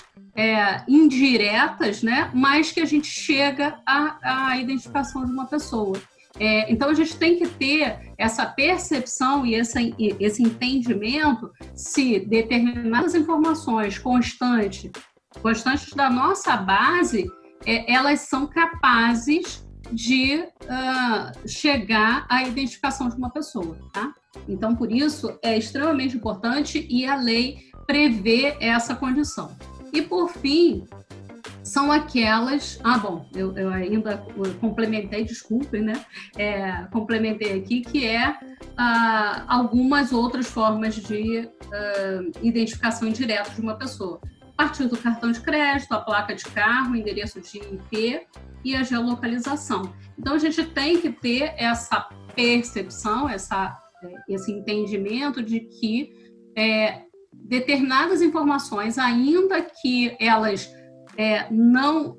indiretas, né, mas que a gente chega à identificação de uma pessoa. Então, a gente tem que ter essa percepção e esse entendimento se determinadas informações constantes da nossa base, elas são capazes de chegar à identificação de uma pessoa, tá? Então, por isso, é extremamente importante e a lei prevê essa condição. E, por fim, são aquelas... eu ainda complementei, desculpem, né? Complementei aqui, que algumas outras formas de identificação indireta de uma pessoa. A partir do cartão de crédito, a placa de carro, o endereço de IP e a geolocalização. Então, a gente tem que ter essa percepção, esse entendimento de que determinadas informações, ainda que elas não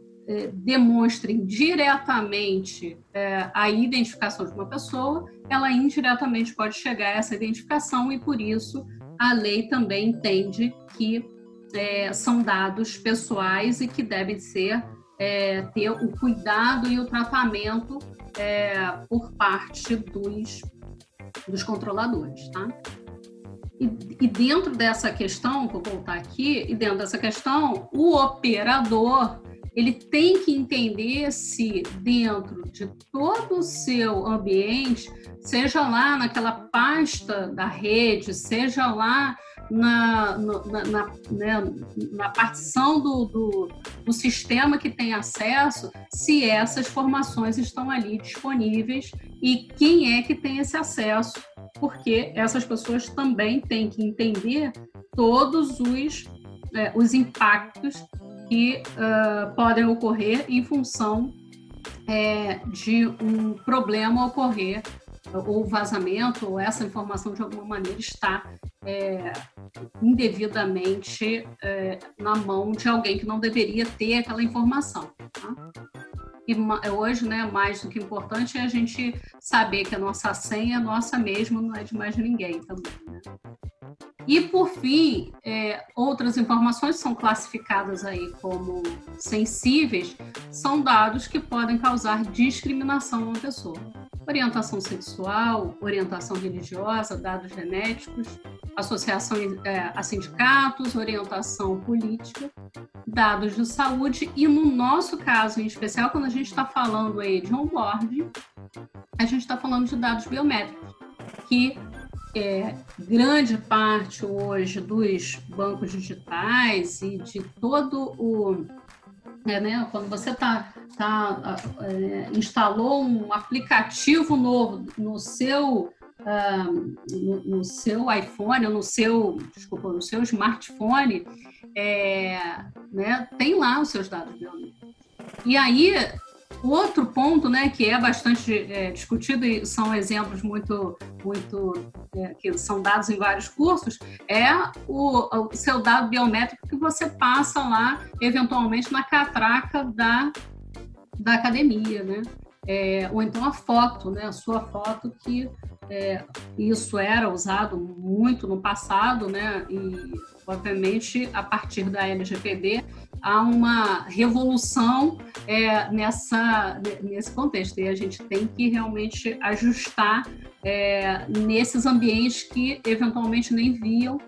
demonstrem diretamente a identificação de uma pessoa, ela indiretamente pode chegar a essa identificação e, por isso, a lei também entende que são dados pessoais e que devem ser ter o cuidado e o tratamento por parte dos controladores, tá? E dentro dessa questão, vou voltar aqui, e dentro dessa questão, o operador, ele tem que entender se dentro de todo o seu ambiente, seja lá naquela pasta da rede, seja lá na partição do sistema que tem acesso, se essas informações estão ali disponíveis e quem é que tem esse acesso, porque essas pessoas também têm que entender todos os impactos que podem ocorrer em função de um problema ocorrer, ou vazamento, ou essa informação de alguma maneira está indevidamente na mão de alguém que não deveria ter aquela informação. Tá? E hoje, né, mais do que importante é a gente saber que a nossa senha é nossa mesmo, não é de mais ninguém também. Né? E, por fim, outras informações são classificadas aí como sensíveis, são dados que podem causar discriminação a uma pessoa. Orientação sexual, orientação religiosa, dados genéticos, associação a sindicatos, orientação política, dados de saúde e, no nosso caso, em especial, quando a gente está falando aí de onboarding, a gente está falando de dados biométricos, que grande parte hoje dos bancos digitais e de todo o... quando você instalou um aplicativo novo no seu iPhone, ou no seu smartphone, tem lá os seus dados biométricos. E aí, outro ponto, né, que é bastante discutido e são exemplos muito que são dados em vários cursos, é o seu dado biométrico que você passa lá, eventualmente, na catraca da academia, né? Ou então a foto, né? A sua foto, que isso era usado muito no passado, né? E, obviamente, a partir da LGPD, há uma revolução nesse contexto, e a gente tem que realmente ajustar nesses ambientes que eventualmente nem viam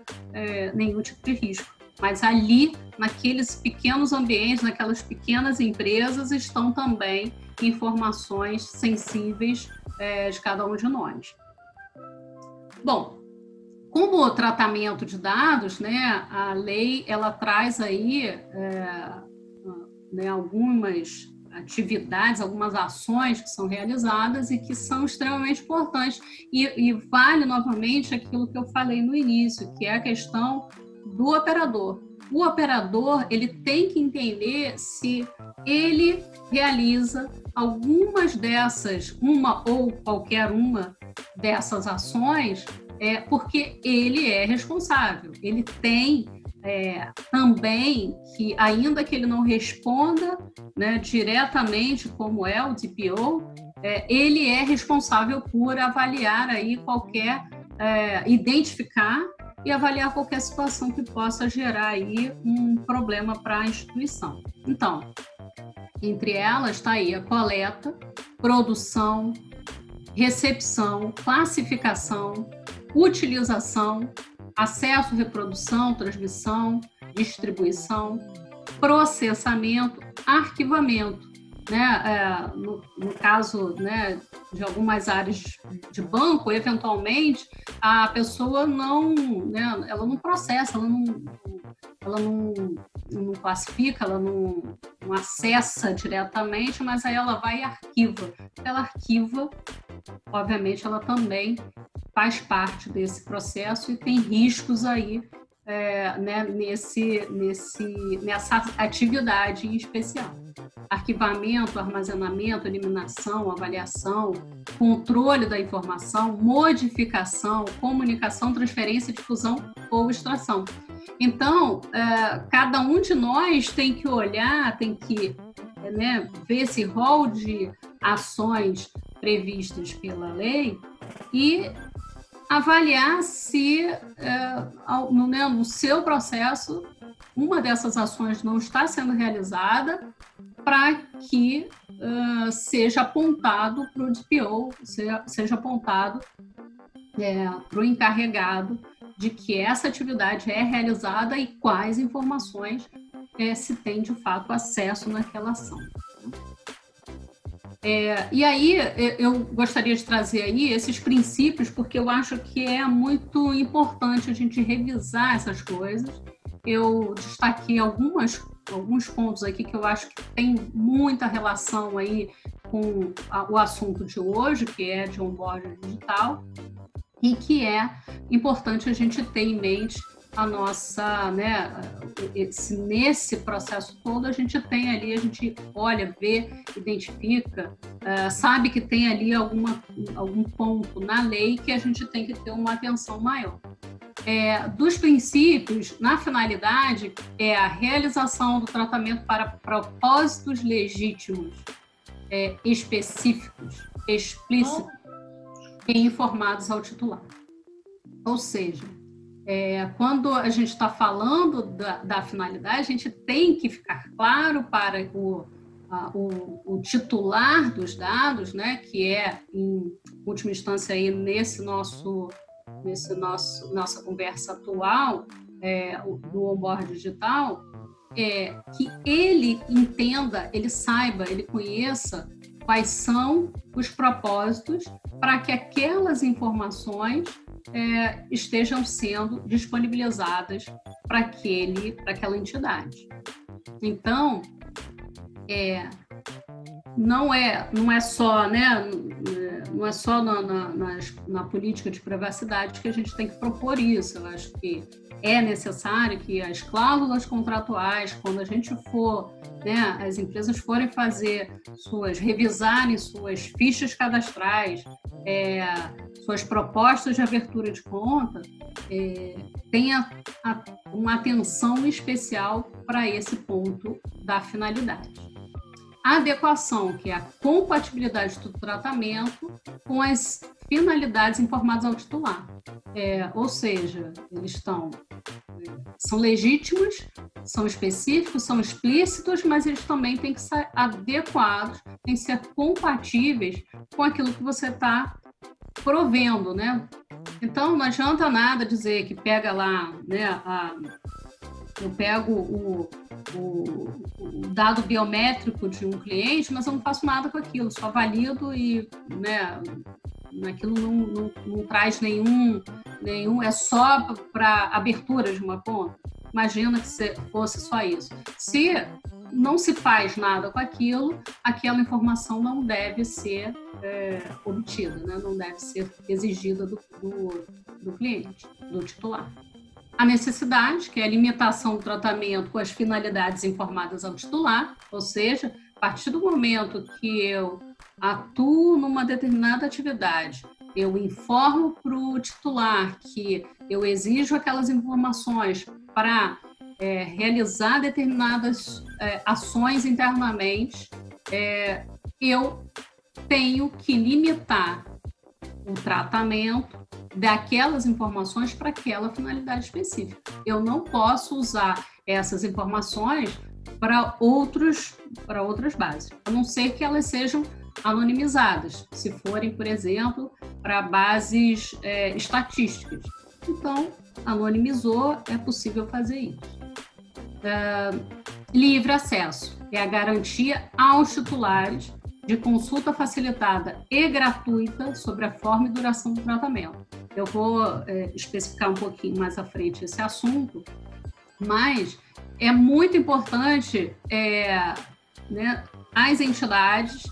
nenhum tipo de risco. Mas ali, naqueles pequenos ambientes, naquelas pequenas empresas, estão também informações sensíveis de cada um de nós. Bom, como o tratamento de dados, né, a lei ela traz aí algumas atividades, algumas ações que são realizadas e que são extremamente importantes. E vale novamente aquilo que eu falei no início, que é a questão do operador. O operador ele tem que entender se ele realiza algumas dessas, uma ou qualquer uma dessas ações, porque ele é responsável. Ele tem também que, ainda que ele não responda, né, diretamente como é o DPO, ele é responsável por avaliar aí identificar e avaliar qualquer situação que possa gerar aí um problema para a instituição. Então, entre elas está aí a coleta, produção, recepção, classificação, utilização, acesso, reprodução, transmissão, distribuição, processamento, arquivamento. Né? No caso, né, de algumas áreas de banco, eventualmente, a pessoa ela não processa, ela não classifica, ela não acessa diretamente, mas aí ela vai e arquiva. Ela arquiva, obviamente, ela também faz parte desse processo e tem riscos aí nessa atividade em especial. Arquivamento, armazenamento, eliminação, avaliação, controle da informação, modificação, comunicação, transferência, difusão ou extração. Então, cada um de nós tem que olhar, tem que ver esse rol de ações previstas pela lei e avaliar se no seu processo uma dessas ações não está sendo realizada para que seja apontado para o DPO, seja apontado para o encarregado de que essa atividade é realizada e quais informações se tem de fato acesso naquela ação. E aí eu gostaria de trazer aí esses princípios, porque eu acho que é muito importante a gente revisar essas coisas. Eu destaquei alguns pontos aqui que eu acho que tem muita relação aí com o assunto de hoje, que é de onboarding digital, e que é importante a gente ter em mente a nossa, nesse processo todo a gente tem ali, a gente olha, vê, identifica, sabe que tem ali algum ponto na lei que a gente tem que ter uma atenção maior. Dos princípios, na finalidade, é a realização do tratamento para propósitos legítimos, específicos, explícitos e informados ao titular. Ou seja, quando a gente está falando da finalidade, a gente tem que ficar claro para o titular dos dados, né, que é, em última instância, aí, nossa conversa atual, do onboard digital, que ele entenda, ele saiba, ele conheça quais são os propósitos para que aquelas informações estejam sendo disponibilizadas para aquela entidade. Então, não é só, não é só na política de privacidade que a gente tem que propor isso. Eu acho que é necessário que as cláusulas contratuais, quando a gente for, as empresas forem revisarem suas fichas cadastrais, suas propostas de abertura de conta, tenha uma atenção especial para esse ponto da finalidade. A adequação, que é a compatibilidade do tratamento com as finalidades informadas ao titular. Ou seja, eles são legítimos, são específicos, são explícitos, mas eles também têm que ser adequados, têm que ser compatíveis com aquilo que você está provendo, né? Então, não adianta nada dizer que pega lá, eu pego o dado biométrico de um cliente, mas eu não faço nada com aquilo, só valido e, aquilo não traz nenhum, é só para abertura de uma conta. Imagina que fosse só isso. Se não se faz nada com aquilo, aquela informação não deve ser obtida, né? Não deve ser exigida do cliente, do titular. A necessidade, que é a limitação do tratamento com as finalidades informadas ao titular, ou seja, a partir do momento que eu atuo numa determinada atividade, eu informo para o titular que eu exijo aquelas informações para realizar determinadas ações internamente, eu tenho que limitar o tratamento daquelas informações para aquela finalidade específica. Eu não posso usar essas informações para outras bases, a não ser que elas sejam anonimizadas, se forem, por exemplo, para bases estatísticas. Então, anonimizou, é possível fazer isso. Livre acesso é a garantia aos titulares de consulta facilitada e gratuita sobre a forma e duração do tratamento. Eu vou especificar um pouquinho mais à frente esse assunto, mas é muito importante as entidades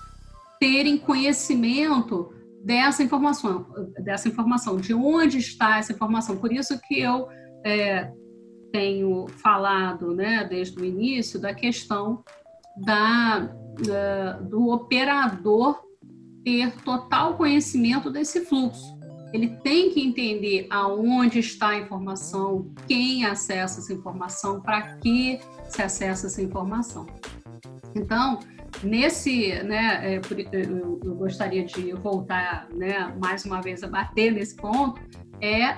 terem conhecimento dessa informação, de onde está essa informação. Por isso que eu tenho falado, desde o início, da questão do operador ter total conhecimento desse fluxo. Ele tem que entender aonde está a informação, quem acessa essa informação, para que se acessa essa informação. Então, nesse, né, eu gostaria de voltar, né, mais uma vez a bater nesse ponto,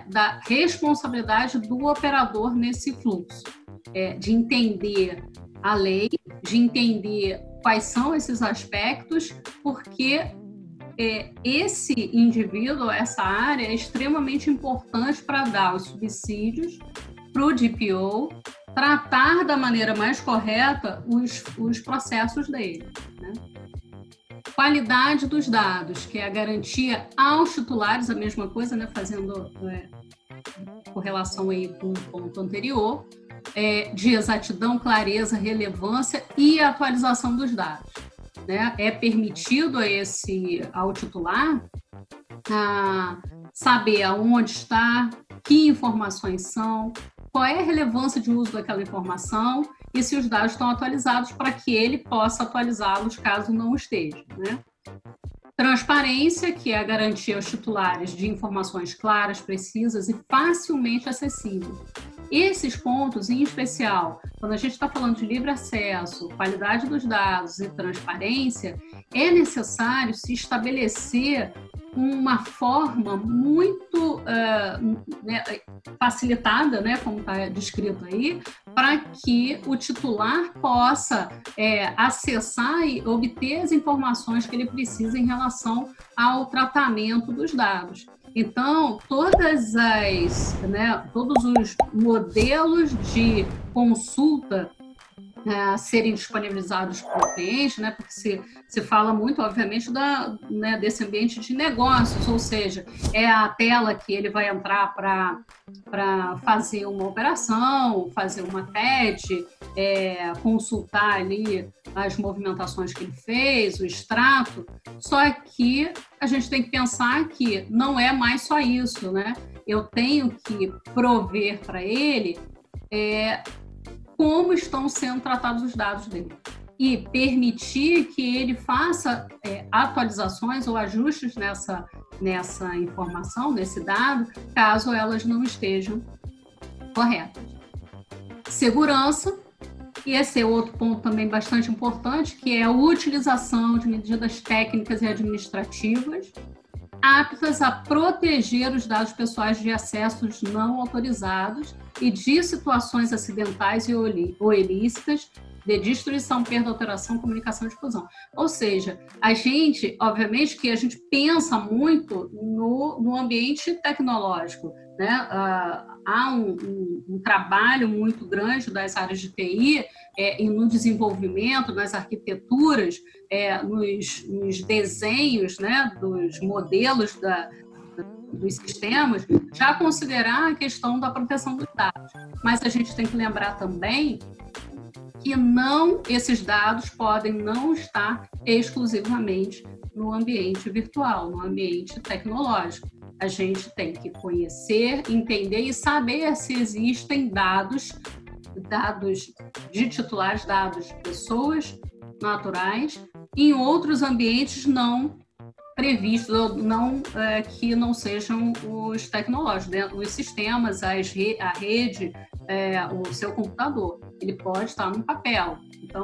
da responsabilidade do operador nesse fluxo, de entender a lei, de entender quais são esses aspectos, porque esse indivíduo, essa área é extremamente importante para dar os subsídios para o DPO tratar da maneira mais correta os processos dele, né? Qualidade dos dados, que é a garantia aos titulares, a mesma coisa, né, fazendo correlação aí com o ponto anterior, de exatidão, clareza, relevância e atualização dos dados, né? É permitido ao titular saber aonde está, que informações são, qual é a relevância de uso daquela informação e se os dados estão atualizados para que ele possa atualizá-los caso não esteja, né? Transparência, que é a garantia aos titulares de informações claras, precisas e facilmente acessíveis. Esses pontos, em especial, quando a gente está falando de livre acesso, qualidade dos dados e transparência, é necessário se estabelecer uma forma muito facilitada, né, como está descrito aí, para que o titular possa acessar e obter as informações que ele precisa em relação ao tratamento dos dados. Então, todos os modelos de consulta a serem disponibilizados para o cliente, né? Porque se fala muito, obviamente, desse ambiente de negócios, ou seja, é a tela que ele vai entrar para fazer uma operação, fazer uma TED, consultar ali as movimentações que ele fez, o extrato, só que a gente tem que pensar que não é mais só isso, né? Eu tenho que prover para ele como estão sendo tratados os dados dele e permitir que ele faça atualizações ou ajustes nessa informação, nesse dado, caso elas não estejam corretas. Segurança, e esse é outro ponto também bastante importante, que é a utilização de medidas técnicas e administrativas aptas a proteger os dados pessoais de acessos não autorizados e de situações acidentais ou ilícitas de destruição, perda, alteração, comunicação e difusão. Ou seja, a gente, obviamente, que a gente pensa muito no ambiente tecnológico, né? Há um trabalho muito grande das áreas de TI e no desenvolvimento, nas arquiteturas, nos desenhos, né, dos modelos dos sistemas, já considerar a questão da proteção dos dados. Mas a gente tem que lembrar também que esses dados podem não estar exclusivamente no ambiente virtual, no ambiente tecnológico. A gente tem que conhecer, entender e saber se existem dados de titulares, dados de pessoas naturais, em outros ambientes não previstos, que não sejam os tecnológicos, né? Os sistemas, a rede, o seu computador. Ele pode estar no papel. Então,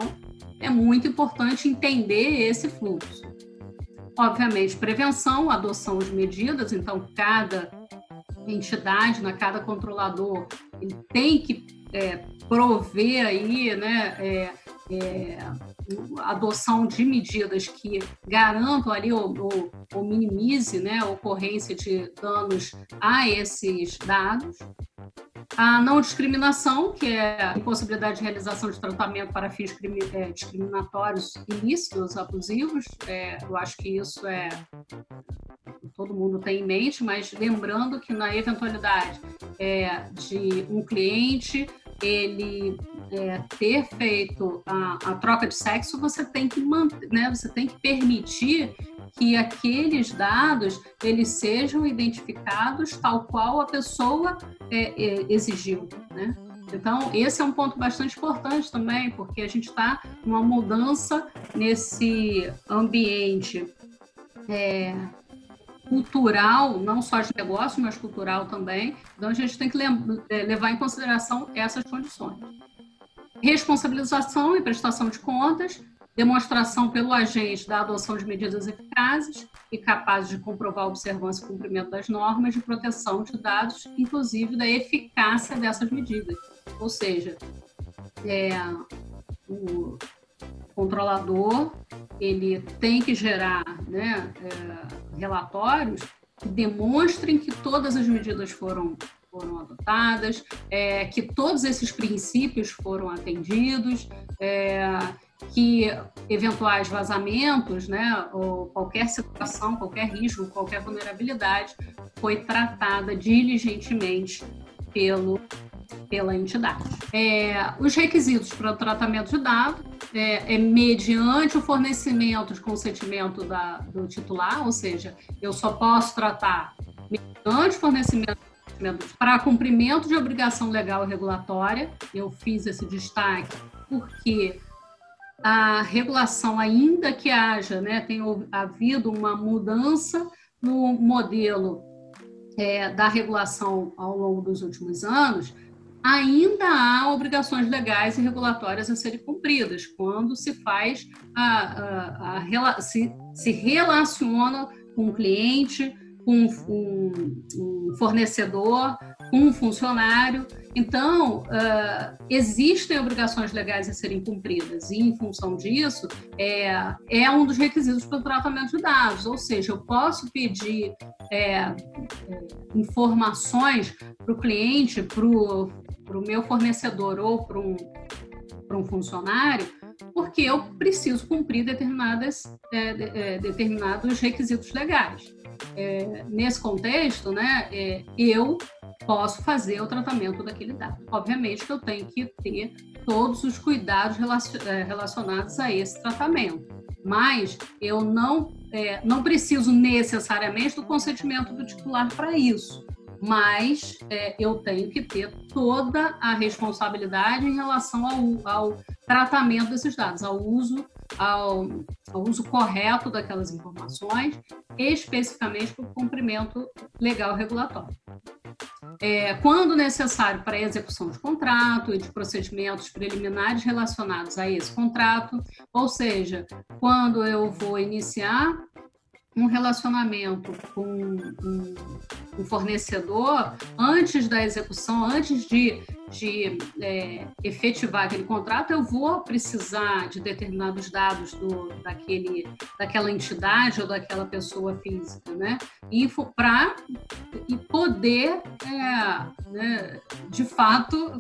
é muito importante entender esse fluxo. Obviamente, prevenção, adoção de medidas. Então, cada entidade, cada controlador, ele tem que prover aí, né, adoção de medidas que garantam ali ou minimize, né, a ocorrência de danos a esses dados. A não discriminação, que é a impossibilidade de realização de tratamento para fins discriminatórios, ilícitos, abusivos. Eu acho que isso todo mundo tem em mente, mas lembrando que na eventualidade de um cliente ele ter feito a troca de sexo, você tem que manter, né, você tem que permitir que aqueles dados eles sejam identificados tal qual a pessoa exigiu, né? Então, esse é um ponto bastante importante também, porque a gente está numa mudança nesse ambiente cultural, não só de negócio, mas cultural também. Então, a gente tem que levar em consideração essas condições. Responsabilização e prestação de contas. demonstração pelo agente da adoção de medidas eficazes e capazes de comprovar a observância e cumprimento das normas de proteção de dados, inclusive da eficácia dessas medidas. Ou seja, o controlador ele tem que gerar, né, relatórios que demonstrem que todas as medidas foram adotadas, que todos esses princípios foram atendidos, que eventuais vazamentos, né, ou qualquer situação, qualquer risco, qualquer vulnerabilidade foi tratada diligentemente pela entidade. Os requisitos para o tratamento de dados mediante o fornecimento de consentimento do titular, ou seja, eu só posso tratar mediante o fornecimento para cumprimento de obrigação legal e regulatória. Eu fiz esse destaque porque a regulação, ainda que haja, né, tenha havido uma mudança no modelo da regulação ao longo dos últimos anos, ainda há obrigações legais e regulatórias a serem cumpridas quando se faz se relaciona com um cliente, com um fornecedor, com um funcionário. Então, existem obrigações legais a serem cumpridas e, em função disso, é um dos requisitos para o tratamento de dados. Ou seja, eu posso pedir informações para o cliente, para o meu fornecedor ou para um funcionário, porque eu preciso cumprir determinados requisitos legais. Nesse contexto, né, eu posso fazer o tratamento daquele dado. Obviamente que eu tenho que ter todos os cuidados relacionados a esse tratamento, mas eu não preciso necessariamente do consentimento do titular para isso, mas eu tenho que ter toda a responsabilidade em relação ao tratamento desses dados, ao uso correto daquelas informações, especificamente para o cumprimento legal regulatório. Quando necessário para a execução de contrato e de procedimentos preliminares relacionados a esse contrato, ou seja, quando eu vou iniciar um relacionamento com um fornecedor, antes da execução, antes de efetivar aquele contrato, eu vou precisar de determinados dados daquela entidade ou daquela pessoa física, né? E poder, né, de fato,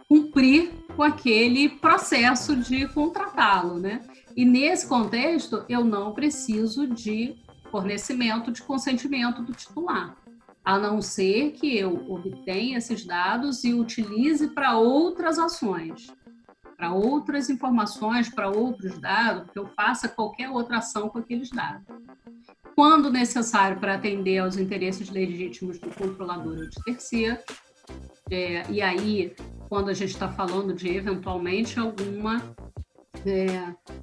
cumprir com aquele processo de contratá-lo, né? E nesse contexto, eu não preciso de fornecimento de consentimento do titular, a não ser que eu obtenha esses dados e utilize para outras ações, para outras informações, para outros dados, que eu faça qualquer outra ação com aqueles dados. Quando necessário para atender aos interesses legítimos do controlador ou de terceiro, e aí, quando a gente está falando de, eventualmente,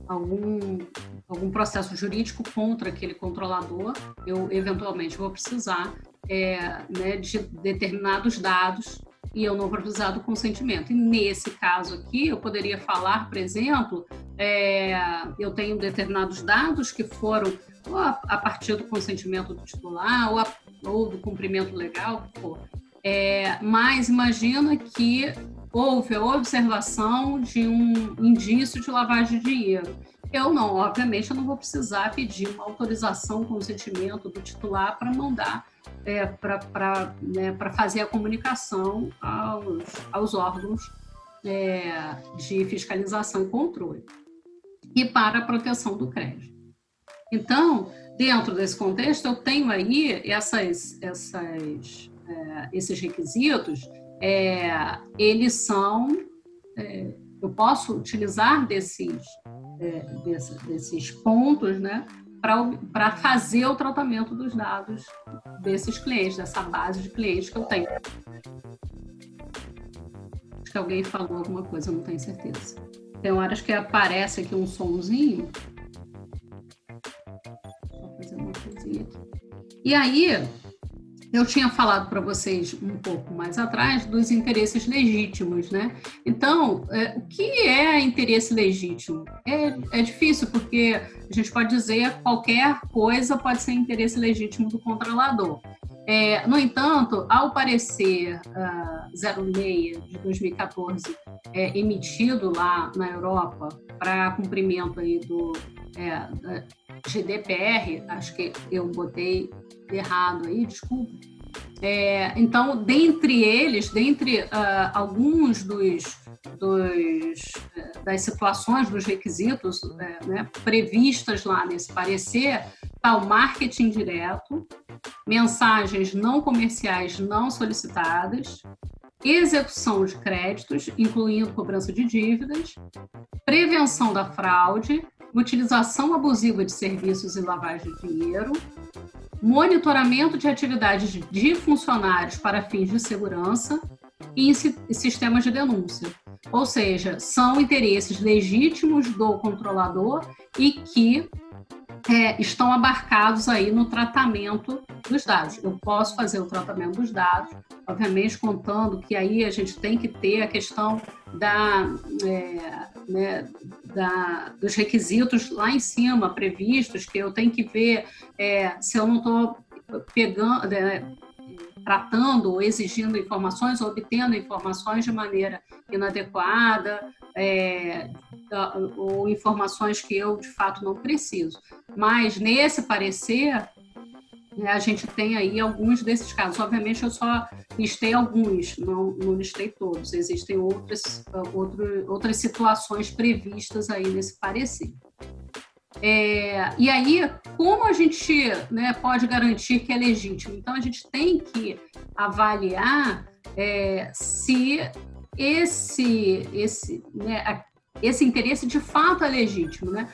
algum processo jurídico contra aquele controlador, eu eventualmente vou precisar né, de determinados dados e eu não vou precisar do consentimento. E nesse caso aqui, eu poderia falar, por exemplo, eu tenho determinados dados que foram ou a partir do consentimento do titular ou do cumprimento legal, mas imagina que houve a observação de um indício de lavagem de dinheiro. Obviamente, eu não vou precisar pedir uma autorização, um consentimento do titular para mandar, para fazer a comunicação aos órgãos de fiscalização e controle e para a proteção do crédito. Então, dentro desse contexto, eu tenho aí esses requisitos. Eles são, eu posso utilizar desses pontos, né, para fazer o tratamento dos dados desses clientes, dessa base de clientes que eu tenho. Acho que alguém falou alguma coisa, eu não tenho certeza. Tem horas que aparece aqui um sonzinho. Vou fazer uma coisinha aqui. E aí, eu tinha falado para vocês um pouco mais atrás dos interesses legítimos, né? Então, o que é interesse legítimo? É difícil, porque a gente pode dizer que qualquer coisa pode ser interesse legítimo do controlador. No entanto, ao parecer 06 de 2014, emitido lá na Europa para cumprimento aí do GDPR, acho que eu botei errado aí, desculpa. Então, dentre alguns das situações, dos requisitos né, previstas lá nesse parecer, está o marketing direto, mensagens não comerciais não solicitadas, execução de créditos, incluindo cobrança de dívidas, prevenção da fraude, utilização abusiva de serviços e lavagem de dinheiro, monitoramento de atividades de funcionários para fins de segurança e sistemas de denúncia. Ou seja, são interesses legítimos do controlador e que estão abarcados aí no tratamento dos dados. Eu posso fazer o tratamento dos dados, obviamente contando que aí a gente tem que ter a questão dos requisitos lá em cima previstos, que eu tenho que ver se eu não estou tratando ou exigindo informações ou obtendo informações de maneira inadequada, ou informações que eu, de fato, não preciso. Mas, nesse parecer, a gente tem aí alguns desses casos. Obviamente, eu só listei alguns, não listei todos. Existem outras situações previstas aí nesse parecer. E aí, como a gente pode garantir que é legítimo? Então, a gente tem que avaliar se esse interesse de fato é legítimo, né?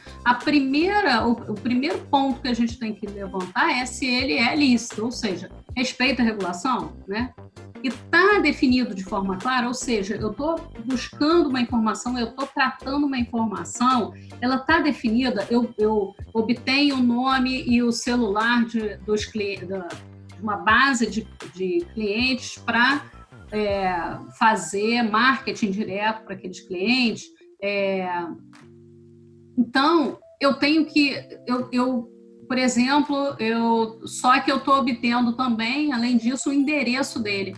O primeiro ponto que a gente tem que levantar é se ele é lícito, ou seja, respeita a regulação, né? E está definido de forma clara, ou seja, eu estou buscando uma informação, eu estou tratando uma informação, ela está definida, eu obtenho o nome e o celular de uma base de clientes para fazer marketing direto para aqueles clientes. Então, eu tenho que... Por exemplo, só que eu estou obtendo também, além disso, o endereço dele.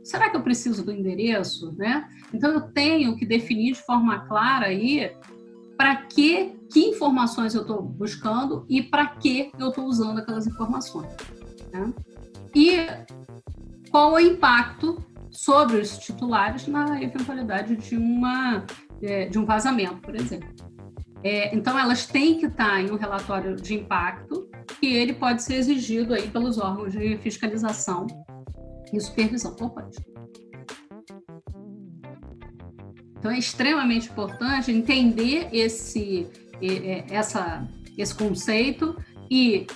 Será que eu preciso do endereço, né? Então, eu tenho que definir de forma clara aí para que informações eu estou buscando e para que eu estou usando aquelas informações, né? E qual o impacto sobre os titulares na eventualidade de um vazamento, por exemplo. Então, elas têm que estar em um relatório de impacto que ele pode ser exigido aí pelos órgãos de fiscalização e supervisão. Então, é extremamente importante entender esse conceito e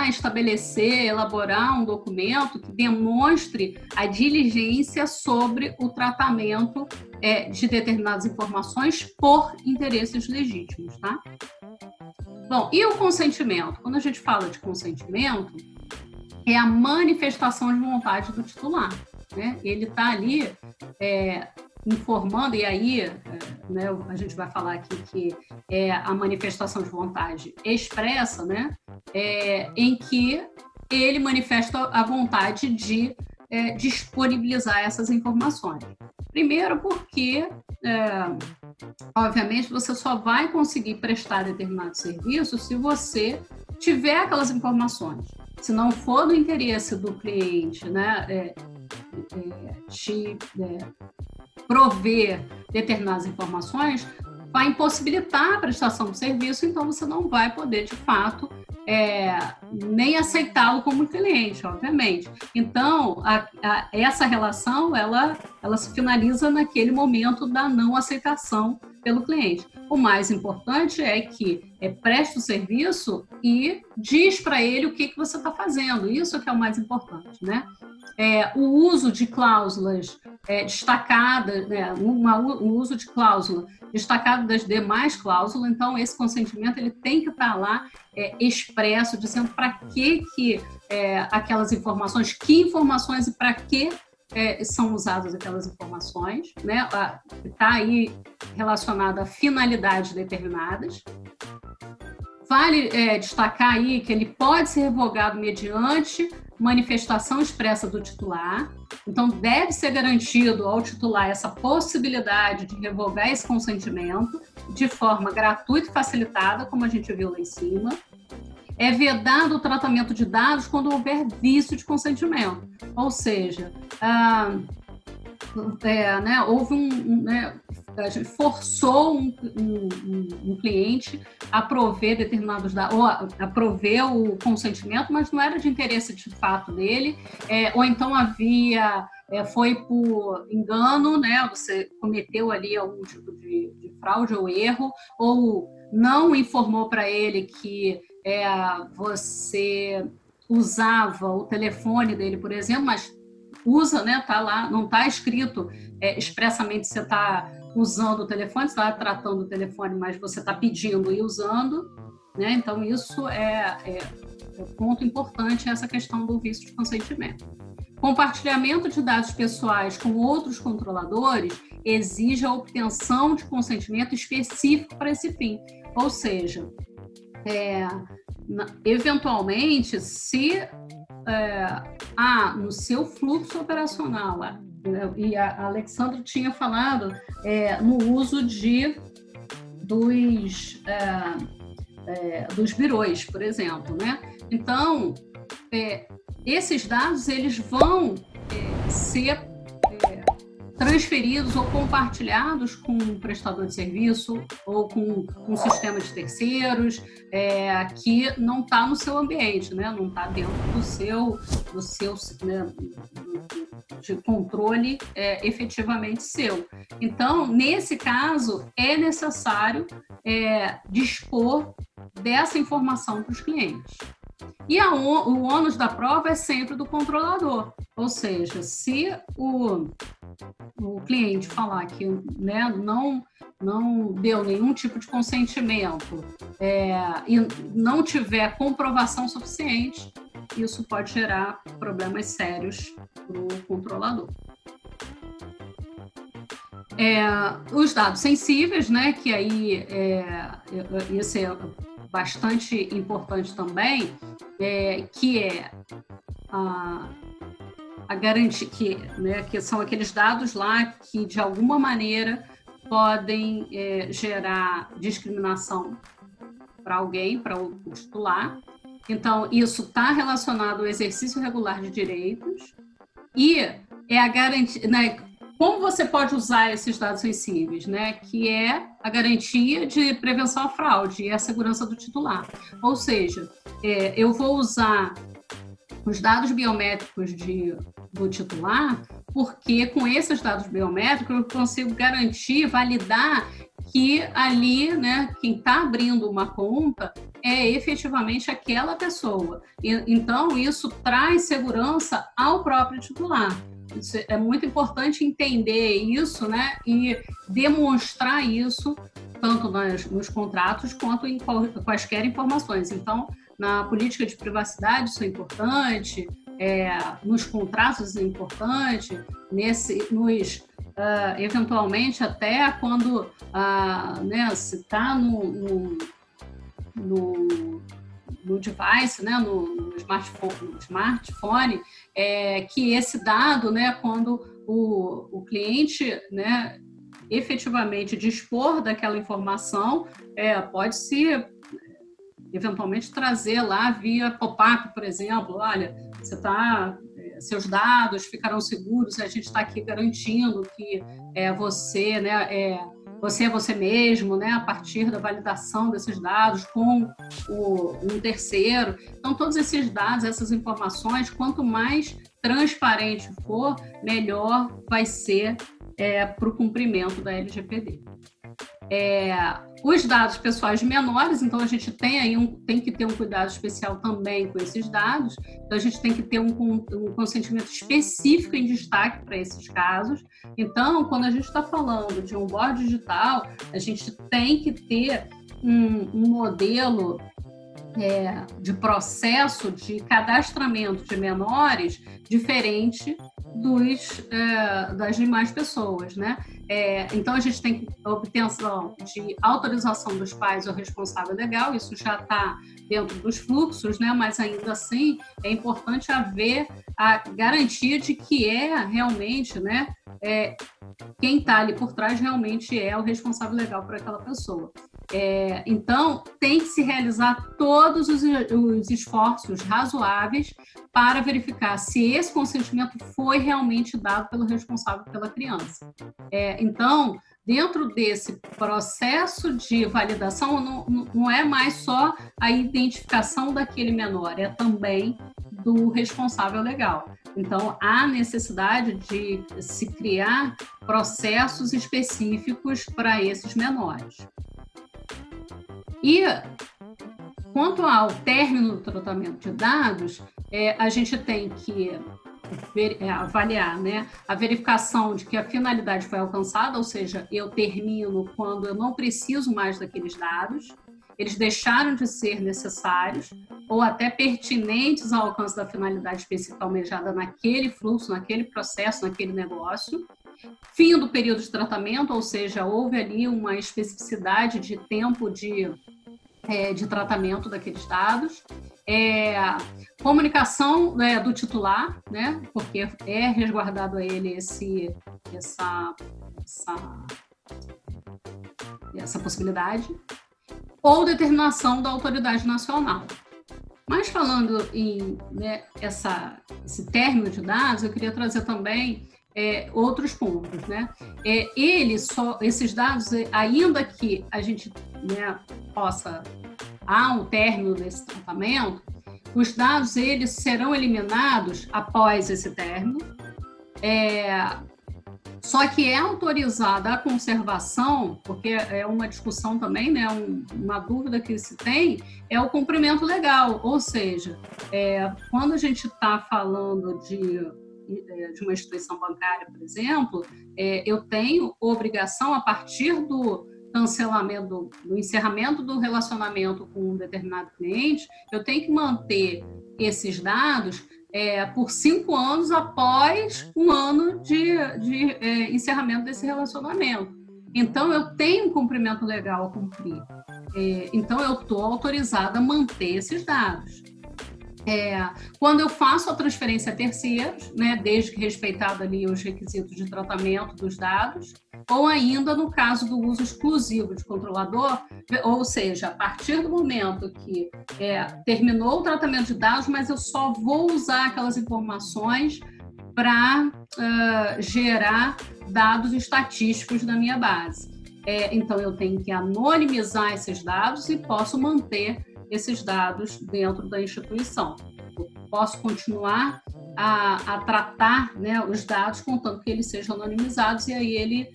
estabelecer, elaborar um documento que demonstre a diligência sobre o tratamento de determinadas informações por interesses legítimos, tá? Bom, e o consentimento? Quando a gente fala de consentimento, é a manifestação de vontade do titular, né? Ele está ali informando, e aí a gente vai falar aqui que é a manifestação de vontade expressa, né? Em que ele manifesta a vontade de disponibilizar essas informações. Primeiro porque, obviamente, você só vai conseguir prestar determinado serviço se você tiver aquelas informações. Se não for do interesse do cliente, né, te prover determinadas informações, vai impossibilitar a prestação do serviço, então você não vai poder, de fato, nem aceitá-lo como cliente, obviamente. Então, essa relação, ela se finaliza naquele momento da não aceitação pelo cliente. O mais importante é que preste o serviço e diz para ele o que você está fazendo. Isso que é o mais importante, né? O uso de cláusulas destacadas, né? O uso de cláusula destacado das demais cláusulas. Então, esse consentimento ele tem que estar lá expresso, dizendo para que aquelas informações, que informações e para que são usadas aquelas informações, né? Está aí relacionada a finalidades determinadas. Vale destacar aí que ele pode ser revogado mediante manifestação expressa do titular. Então, deve ser garantido ao titular essa possibilidade de revogar esse consentimento de forma gratuita e facilitada, como a gente viu lá em cima. É vedado o tratamento de dados quando houver vício de consentimento. Ou seja, houve a gente forçou um cliente a prover determinados dados, ou a prover o consentimento, mas não era de interesse de fato dele, ou então foi por engano, né? Você cometeu ali algum tipo de fraude ou erro, ou não informou para ele que você usava o telefone dele, por exemplo, mas usa, né? Tá lá, não está escrito expressamente se você está usando o telefone, você está tratando o telefone, mas você está pedindo e usando, né? Então, isso um ponto importante, essa questão do vício de consentimento. Compartilhamento de dados pessoais com outros controladores exige a obtenção de consentimento específico para esse fim. Ou seja, eventualmente, se no seu fluxo operacional, e a Alexandra tinha falado no uso dos birôs, por exemplo, né? Então, esses dados eles vão ser transferidos ou compartilhados com um prestador de serviço ou com um sistema de terceiros que não está no seu ambiente, né? Não está dentro do seu né, de controle efetivamente seu. Então, nesse caso, é necessário dispor dessa informação para os clientes. E o ônus da prova é sempre do controlador, ou seja, se o cliente falar que, né, não deu nenhum tipo de consentimento e não tiver comprovação suficiente, isso pode gerar problemas sérios para o controlador. Os dados sensíveis, né, que aí isso é bastante importante também, que é a garantia, que são aqueles dados lá que, de alguma maneira, podem gerar discriminação para alguém, para o titular. Então, isso está relacionado ao exercício regular de direitos e é a garantia, né, como você pode usar esses dados sensíveis, né, que é a garantia de prevenção à fraude e a segurança do titular. Ou seja, eu vou usar os dados biométricos do titular, porque com esses dados biométricos eu consigo garantir, validar que ali, né, quem está abrindo uma conta é efetivamente aquela pessoa. Então, isso traz segurança ao próprio titular. Isso é muito importante entender isso, né, e demonstrar isso tanto nos contratos quanto em quaisquer informações. Então, na política de privacidade isso é importante, nos contratos isso é importante, eventualmente até quando se está no device, né, no smartphone, que esse dado, né, quando o cliente, né, efetivamente dispor daquela informação, pode-se eventualmente trazer lá via pop-up, por exemplo, olha, seus dados ficarão seguros, a gente está aqui garantindo que você, né, você é você mesmo, né, a partir da validação desses dados com um terceiro. Então, todos esses dados, essas informações, quanto mais transparente for, melhor vai ser para o cumprimento da LGPD. Os dados pessoais menores, então a gente tem que ter um cuidado especial também com esses dados, então a gente tem que ter um consentimento específico em destaque para esses casos. Então, quando a gente está falando de onboard digital, a gente tem que ter um modelo de processo de cadastramento de menores diferente das demais pessoas, né? Então, a gente tem obtenção de autorização dos pais ou responsável legal, isso já está dentro dos fluxos, né? Mas ainda assim é importante haver a garantia de que realmente, né? Quem está ali por trás realmente é o responsável legal por aquela pessoa. Então, tem que se realizar todos os esforços razoáveis para verificar se esse consentimento foi realmente dado pelo responsável pela criança. Então, dentro desse processo de validação, não é mais só a identificação daquele menor, é também do responsável legal. Então, há necessidade de se criar processos específicos para esses menores. E, quanto ao término do tratamento de dados, a gente tem que avaliar, né, a verificação de que a finalidade foi alcançada, ou seja, eu termino quando eu não preciso mais daqueles dados, eles deixaram de ser necessários ou até pertinentes ao alcance da finalidade específica almejada naquele fluxo, naquele processo, naquele negócio. Fim do período de tratamento, ou seja, houve ali uma especificidade de tempo de tratamento daqueles dados. Comunicação do titular, né, porque é resguardado a ele essa possibilidade, ou determinação da autoridade nacional. Mas falando em esse término de dados, eu queria trazer também outros pontos, né? Esses dados, ainda que a gente, né, há um término desse tratamento, os dados eles serão eliminados após esse término. Só que é autorizada a conservação, porque é uma discussão também, né, uma dúvida que se tem, é o cumprimento legal, ou seja, quando a gente está falando de uma instituição bancária, por exemplo, eu tenho obrigação, a partir do cancelamento, do encerramento do relacionamento com um determinado cliente, eu tenho que manter esses dados por 5 anos após um ano de encerramento desse relacionamento. Então, eu tenho um cumprimento legal a cumprir. Então, eu estou autorizada a manter esses dados. Quando eu faço a transferência a terceiros, né, desde que respeitado ali os requisitos de tratamento dos dados, ou ainda no caso do uso exclusivo de controlador, ou seja, a partir do momento que terminou o tratamento de dados, mas eu só vou usar aquelas informações para gerar dados estatísticos na minha base. Então, eu tenho que anonimizar esses dados e posso manter esses dados dentro da instituição. Eu posso continuar a tratar, né, os dados, contanto que eles sejam anonimizados, e aí ele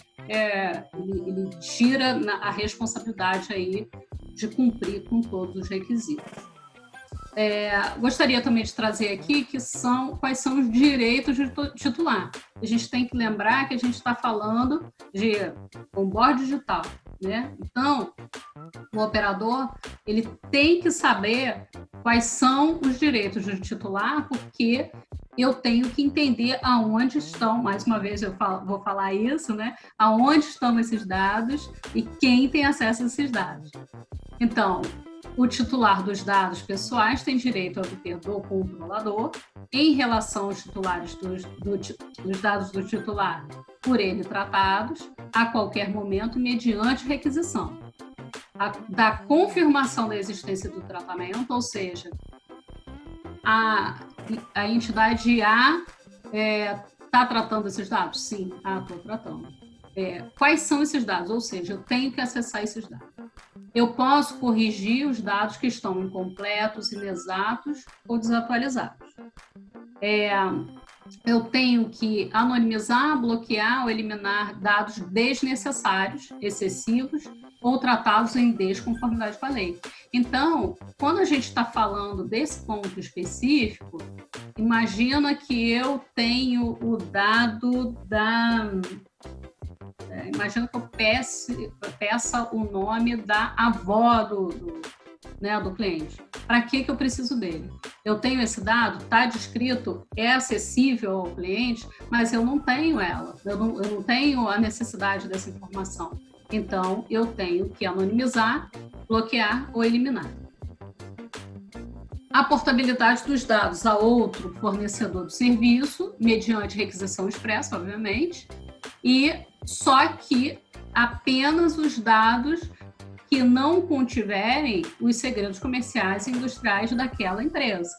tira a responsabilidade aí de cumprir com todos os requisitos. Gostaria também de trazer aqui quais são os direitos de titular. A gente tem que lembrar que a gente está falando de onboard digital, né? Então, o operador ele tem que saber quais são os direitos de titular, porque eu tenho que entender aonde estão, mais uma vez vou falar isso, né? Aonde estão esses dados e quem tem acesso a esses dados. Então, o titular dos dados pessoais tem direito a obter do controlador, em relação aos titulares dos dados do titular por ele tratados, a qualquer momento, mediante requisição. Da confirmação da existência do tratamento, ou seja, a entidade A está tratando esses dados? Sim, estou tratando. Quais são esses dados? Ou seja, eu tenho que acessar esses dados. Eu posso corrigir os dados que estão incompletos, inexatos ou desatualizados. Eu tenho que anonimizar, bloquear ou eliminar dados desnecessários, excessivos ou tratados em desconformidade com a lei. Então, quando a gente está falando desse ponto específico, imagina que eu tenho o dado imagina que eu peça o nome da avó né, do cliente. Para que eu preciso dele? Eu tenho esse dado, está descrito, é acessível ao cliente, mas eu não tenho ela, eu não tenho a necessidade dessa informação. Então, eu tenho que anonimizar, bloquear ou eliminar. A portabilidade dos dados a outro fornecedor do serviço, mediante requisição expressa, obviamente, e só que apenas os dados que não contiverem os segredos comerciais e industriais daquela empresa.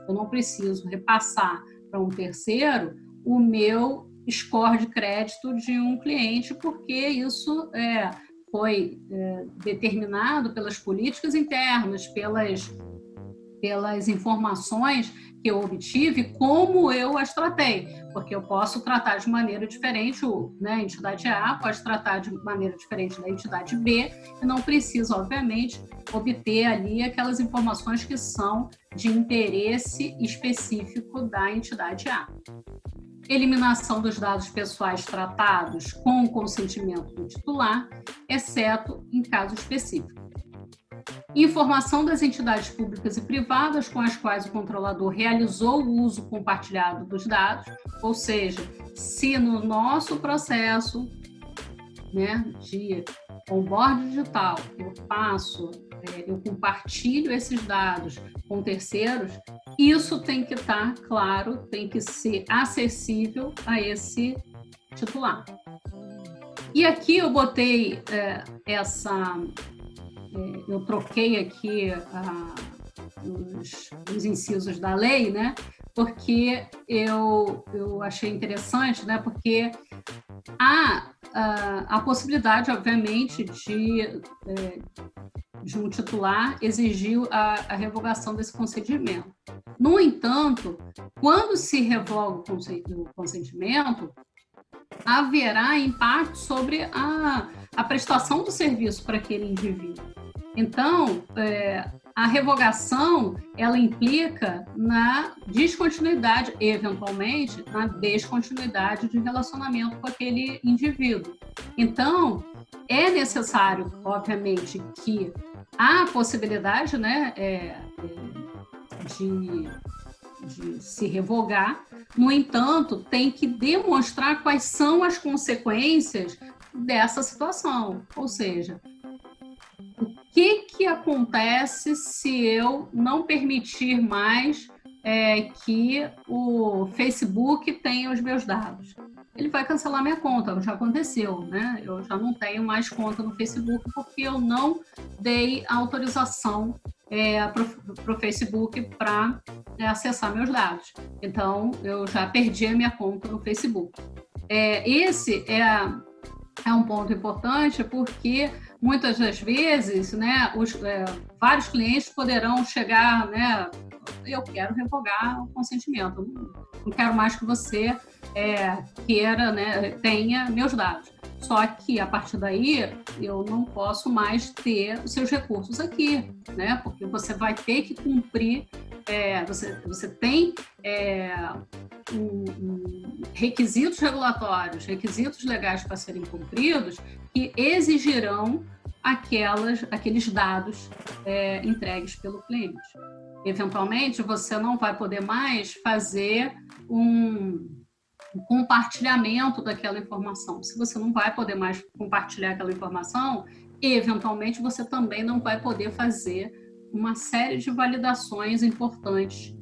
Eu não preciso repassar para um terceiro o meu score de crédito de um cliente, porque isso foi determinado pelas políticas internas, pelas informações que eu obtive, como eu as tratei, porque eu posso tratar de maneira diferente, né, a entidade A pode tratar de maneira diferente da entidade B, e não preciso, obviamente, obter ali aquelas informações que são de interesse específico da entidade A. Eliminação dos dados pessoais tratados com o consentimento do titular, exceto em caso específico. Informação das entidades públicas e privadas com as quais o controlador realizou o uso compartilhado dos dados, ou seja, se no nosso processo, né, de onboard digital eu compartilho esses dados com terceiros, isso tem que estar claro, tem que ser acessível a esse titular. E aqui eu botei eu troquei aqui os incisos da lei, né? Porque eu achei interessante, né? Porque há a possibilidade, obviamente, de um titular exigir a revogação desse consentimento. No entanto, quando se revoga o consentimento, haverá impacto sobre a prestação do serviço para aquele indivíduo. Então, a revogação, ela implica na descontinuidade, eventualmente, na descontinuidade de relacionamento com aquele indivíduo. Então, é necessário, obviamente, que há a possibilidade, né, de se revogar. No entanto, tem que demonstrar quais são as consequências dessa situação. Ou seja, o que acontece se eu não permitir mais que o Facebook tenha os meus dados? Ele vai cancelar minha conta, já aconteceu, né? Eu já não tenho mais conta no Facebook porque eu não dei autorização para o Facebook para acessar meus dados. Então, eu já perdi a minha conta no Facebook. Esse é um ponto importante porque muitas das vezes, né, vários clientes poderão chegar, né, eu quero revogar o consentimento, não quero mais que você queira, né, tenha meus dados. Só que, a partir daí, eu não posso mais ter os seus recursos aqui, né? Porque você vai ter que cumprir, você tem requisitos regulatórios, requisitos legais para serem cumpridos, que exigirão aqueles dados entregues pelo cliente. Eventualmente, você não vai poder mais fazer um compartilhamento daquela informação. Se você não vai poder mais compartilhar aquela informação, eventualmente você também não vai poder fazer uma série de validações importantes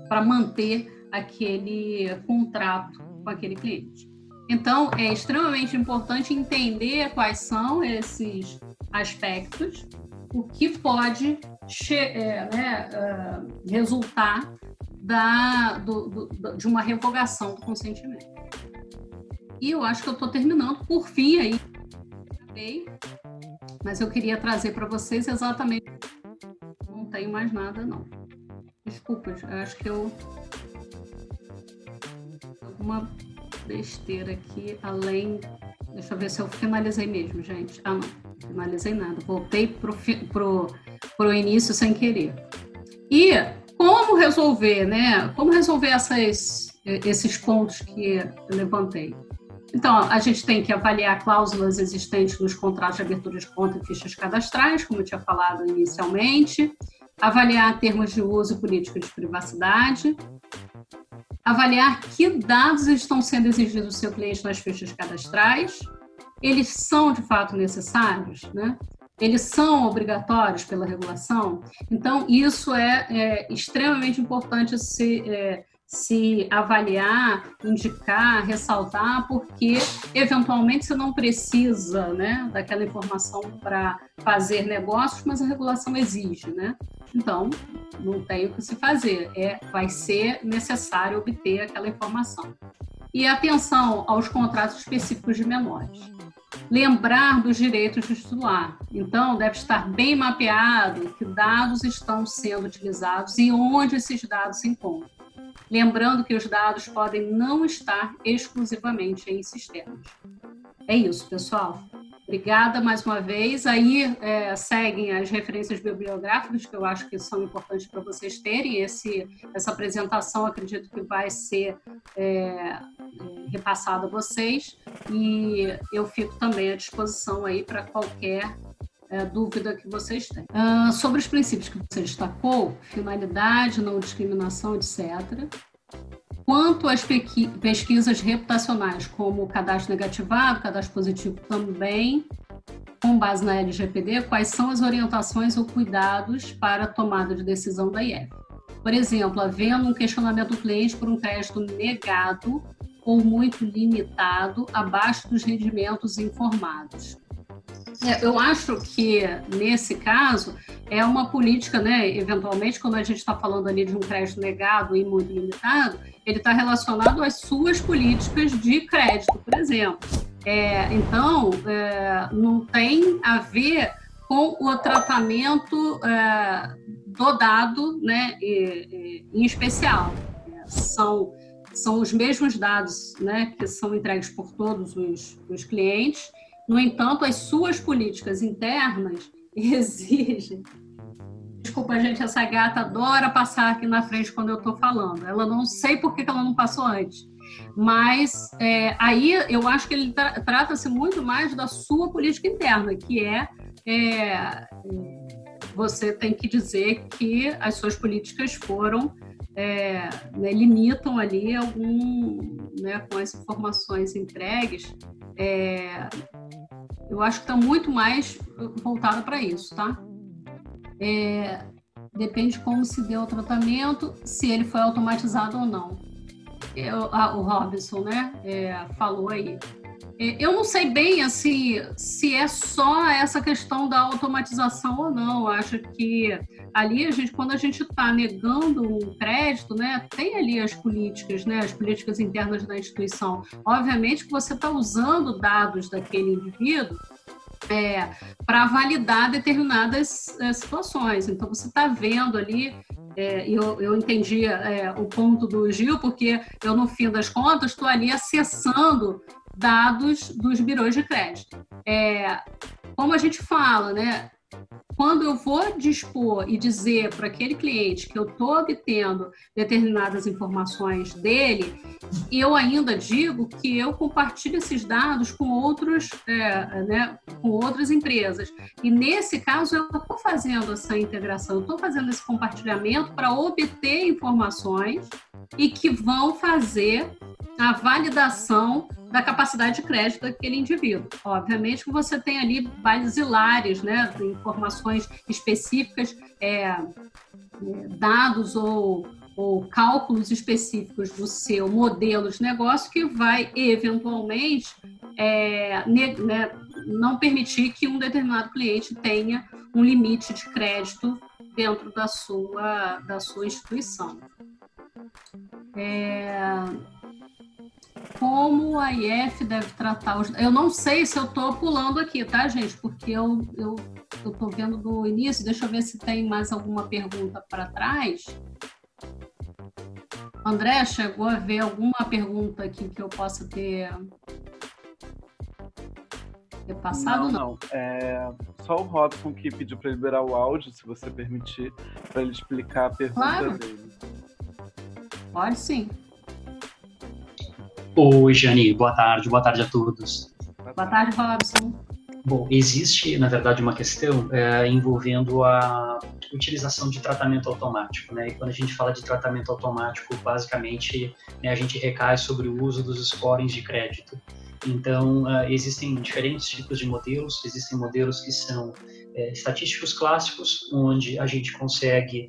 para manter aquele contrato com aquele cliente. Então, é extremamente importante entender quais são esses aspectos, o que pode resultar de uma revogação do consentimento. E eu acho que eu estou terminando, por fim, aí, mas eu queria trazer para vocês exatamente. Não tenho mais nada, não. Desculpa, eu acho que uma besteira aqui, além. Deixa eu ver se eu finalizei mesmo, gente. Não finalizei nada. Voltei pro início sem querer. E como resolver, né? Como resolver esses pontos que eu levantei? Então, a gente tem que avaliar cláusulas existentes nos contratos de abertura de conta e fichas cadastrais, como eu tinha falado inicialmente, avaliar termos de uso e política de privacidade, avaliar que dados estão sendo exigidos do seu cliente nas fichas cadastrais, eles são de fato necessários, né? Eles são obrigatórios pela regulação. Então, isso é extremamente importante se avaliar, indicar, ressaltar, porque eventualmente você não precisa, né, daquela informação para fazer negócios, mas a regulação exige, né? Então, não tem o que se fazer, vai ser necessário obter aquela informação. E atenção aos contratos específicos de menores. Lembrar dos direitos de titular. Então, deve estar bem mapeado que dados estão sendo utilizados e onde esses dados se encontram. Lembrando que os dados podem não estar exclusivamente em sistemas. É isso, pessoal. Obrigada mais uma vez. Aí seguem as referências bibliográficas, que eu acho que são importantes para vocês terem. Essa apresentação, acredito que vai ser repassada a vocês. E eu fico também à disposição aí para qualquer dúvida que vocês têm. Sobre os princípios que você destacou, finalidade, não discriminação, etc. Quanto às pesquisas reputacionais, como o cadastro negativado, cadastro positivo também, com base na LGPD, quais são as orientações ou cuidados para a tomada de decisão da IEF? Por exemplo, havendo um questionamento do cliente por um crédito negado ou muito limitado, abaixo dos rendimentos informados. Eu acho que, nesse caso, é uma política, né? Eventualmente, quando a gente está falando ali de um crédito negado e muito limitado, ele está relacionado às suas políticas de crédito, por exemplo. Então, não tem a ver com o tratamento do dado, né, em especial. São os mesmos dados, né, que são entregues por todos os clientes. No entanto, as suas políticas internas exigem... Desculpa, gente, essa gata adora passar aqui na frente quando eu estou falando. Ela não sei por que ela não passou antes. Mas aí eu acho que ele trata-se muito mais da sua política interna, que você tem que dizer que as suas políticas foram... limitam ali com as informações entregues, eu acho que está muito mais voltada para isso, tá? Depende de como se deu o tratamento, se ele foi automatizado ou não. O Robinson, né, falou aí. Eu não sei bem assim, se é só essa questão da automatização ou não. Eu acho que ali, quando a gente está negando um crédito, né, tem ali as políticas, né, as políticas internas da instituição. Obviamente que você está usando dados daquele indivíduo para validar determinadas situações. Então, você está vendo ali, eu entendi o ponto do Gil, porque eu, no fim das contas, estou ali acessando dados dos birôs de crédito. Como a gente fala, né? Quando eu vou dispor e dizer para aquele cliente que eu estou obtendo determinadas informações dele, eu ainda digo que eu compartilho esses dados com outras empresas. E, nesse caso, eu estou fazendo essa integração, eu estou fazendo esse compartilhamento para obter informações e que vão fazer a validação da capacidade de crédito daquele indivíduo. Obviamente que você tem ali basilares, né, de informações específicas, dados ou cálculos específicos do seu modelo de negócio que vai, eventualmente, não permitir que um determinado cliente tenha um limite de crédito dentro da sua instituição. Como a IEF deve tratar os... Eu não sei se eu estou pulando aqui, tá, gente? Porque eu estou vendo do início. Deixa eu ver se tem mais alguma pergunta para trás. André, chegou a ver alguma pergunta aqui que eu possa ter passado? Não. Só o Robson que pediu para liberar o áudio, se você permitir, para ele explicar a pergunta dele. Pode sim. Oi, Jane, boa tarde a todos. Boa tarde, Robson. Bom, existe, na verdade, uma questão envolvendo a utilização de tratamento automático, né? E quando a gente fala de tratamento automático, basicamente, né, a gente recai sobre o uso dos scorings de crédito. Então, existem diferentes tipos de modelos, existem modelos que são estatísticos clássicos, onde a gente consegue,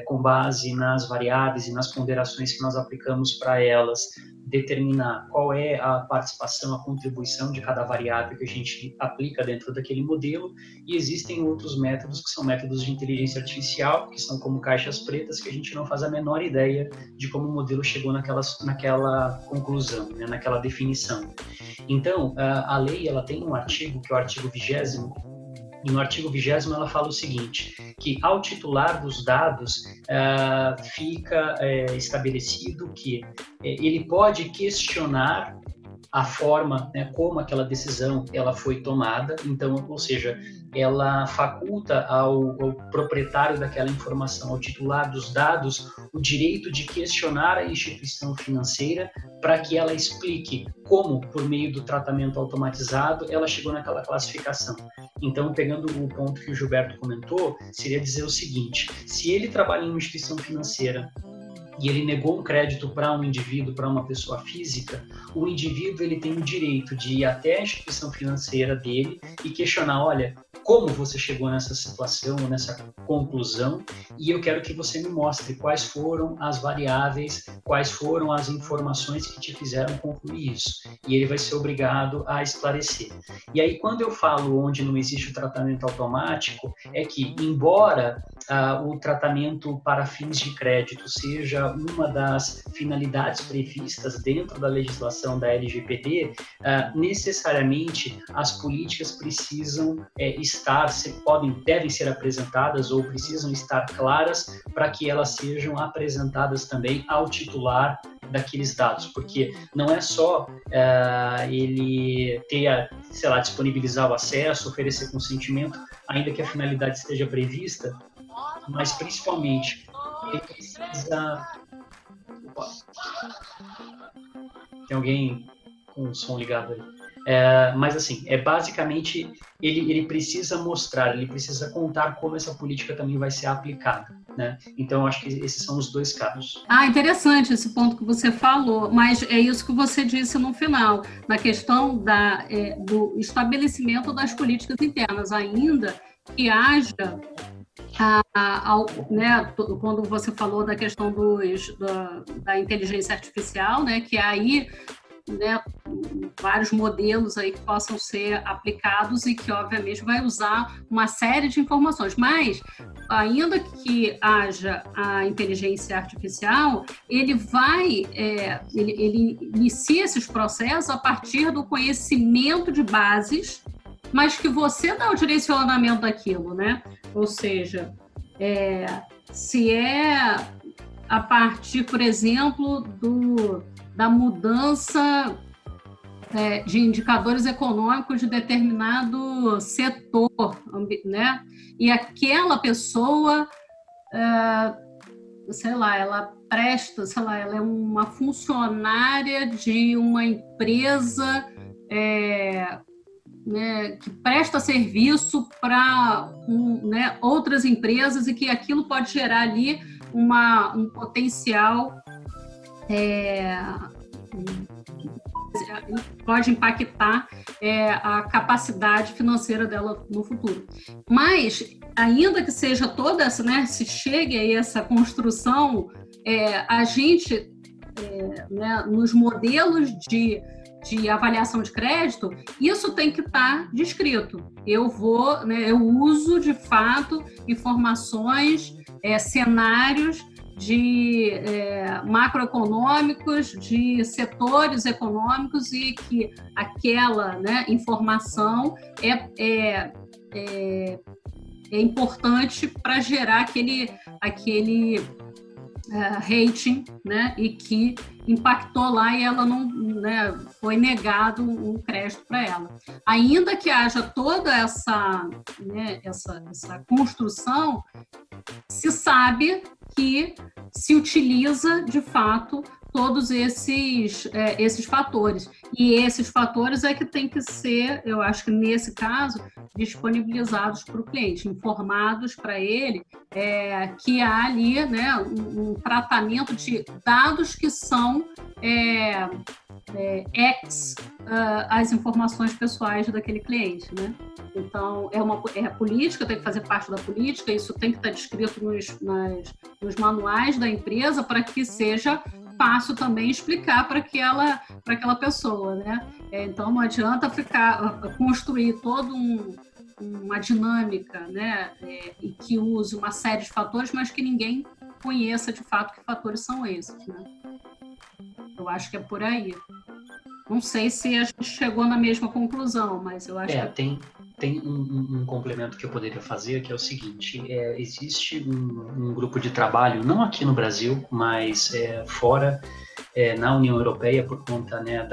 com base nas variáveis e nas ponderações que nós aplicamos para elas, determinar qual é a participação, a contribuição de cada variável que a gente aplica dentro daquele modelo, e existem outros métodos que são métodos de inteligência artificial, que são como caixas pretas, que a gente não faz a menor ideia de como o modelo chegou naquela conclusão, né, naquela definição. Então, a lei ela tem um artigo, que é o artigo 20º, e no artigo 20º ela fala o seguinte, que ao titular dos dados fica estabelecido que ele pode questionar a forma, né, como aquela decisão ela foi tomada, então, ou seja, ela faculta ao proprietário daquela informação, ao titular dos dados, o direito de questionar a instituição financeira para que ela explique como, por meio do tratamento automatizado, ela chegou naquela classificação. Então, pegando o ponto que o Gilberto comentou, seria dizer o seguinte, se ele trabalha em uma instituição financeira e ele negou um crédito para um indivíduo, para uma pessoa física, o indivíduo ele tem o direito de ir até a instituição financeira dele e questionar, olha, como você chegou nessa situação, nessa conclusão, e eu quero que você me mostre quais foram as variáveis, quais foram as informações que te fizeram concluir isso. E ele vai ser obrigado a esclarecer. E aí, quando eu falo onde não existe o tratamento automático, é que, embora o tratamento para fins de crédito seja uma das finalidades previstas dentro da legislação da LGPD, necessariamente as políticas precisam devem ser apresentadas ou precisam estar claras para que elas sejam apresentadas também ao titular daqueles dados, porque não é só ele ter, disponibilizar o acesso, oferecer consentimento, ainda que a finalidade esteja prevista, mas principalmente ele precisa... Tem alguém com o som ligado aí? Mas assim, basicamente ele precisa mostrar, ele precisa contar como essa política também vai ser aplicada, né? Então eu acho que esses são os dois casos. Interessante esse ponto que você falou, mas é isso que você disse no final, na questão do estabelecimento das políticas internas, ainda que haja quando você falou da questão da inteligência artificial, né, que aí, né, vários modelos aí que possam ser aplicados e que, obviamente, vai usar uma série de informações. Mas, ainda que haja a inteligência artificial, ele inicia esses processos a partir do conhecimento de bases, mas que você dá o direcionamento daquilo, né? Ou seja, se é a partir, por exemplo, da mudança de indicadores econômicos de determinado setor, né? E aquela pessoa, ela presta, ela é uma funcionária de uma empresa que presta serviço para outras empresas e que aquilo pode gerar ali um potencial, pode impactar a capacidade financeira dela no futuro. Mas, ainda que seja toda essa, né, se chegue a essa construção, a gente, nos modelos de avaliação de crédito, isso tem que estar descrito. Eu uso, de fato, informações, cenários de macroeconômicos, de setores econômicos, e que aquela, né, informação é importante para gerar aquele rating, né, e que impactou lá e ela não, né, foi negado um crédito para ela. Ainda que haja toda essa, né, essa construção, se sabe que se utiliza, de fato, todos esses fatores. E esses fatores é que tem que ser, eu acho que nesse caso, disponibilizados para o cliente, informados para ele que há ali, né, um tratamento de dados que são as informações pessoais daquele cliente, né? Então, é política, tem que fazer parte da política, isso tem que estar descrito nos manuais da empresa para que seja fácil também explicar para aquela pessoa, né? Então, não adianta construir toda uma dinâmica, né? E que use uma série de fatores, mas que ninguém conheça de fato que fatores são esses, né? Eu acho que é por aí. Não sei se a gente chegou na mesma conclusão, mas eu acho que... Tem um complemento que eu poderia fazer, que é o seguinte: existe um grupo de trabalho, não aqui no Brasil, mas fora, na União Europeia, por conta, né,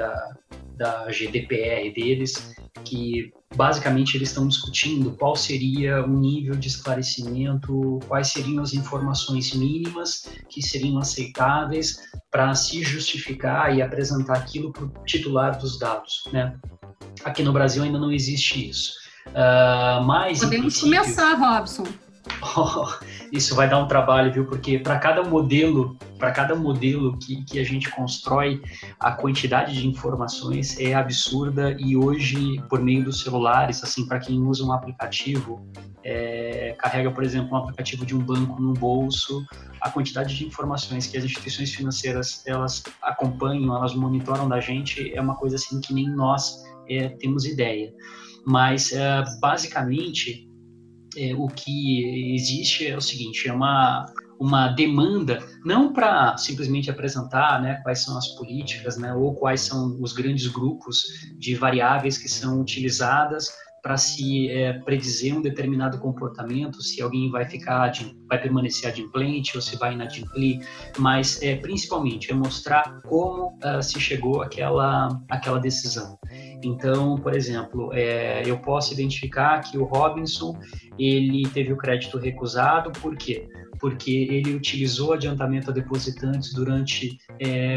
da GDPR deles, que basicamente eles estão discutindo qual seria o nível de esclarecimento, quais seriam as informações mínimas que seriam aceitáveis para se justificar e apresentar aquilo para o titular dos dados, né? Aqui no Brasil ainda não existe isso. Mas podemos começar, Robson. Isso vai dar um trabalho, viu? Porque para cada modelo que a gente constrói, a quantidade de informações é absurda, e hoje, por meio dos celulares, assim, para quem usa um aplicativo, carrega, por exemplo, um aplicativo de um banco no bolso, a quantidade de informações que as instituições financeiras elas acompanham, elas monitoram da gente, é uma coisa assim que nem nós temos ideia. Mas, basicamente, o que existe é o seguinte: é uma demanda, não para simplesmente apresentar, né, quais são as políticas, né, ou quais são os grandes grupos de variáveis que são utilizadas para se predizer um determinado comportamento, se alguém vai permanecer adimplente ou se vai inadimplir, mas principalmente mostrar como se chegou àquela decisão. Então, por exemplo, eu posso identificar que o Robinson ele teve o crédito recusado. Por quê? Porque ele utilizou adiantamento a depositantes durante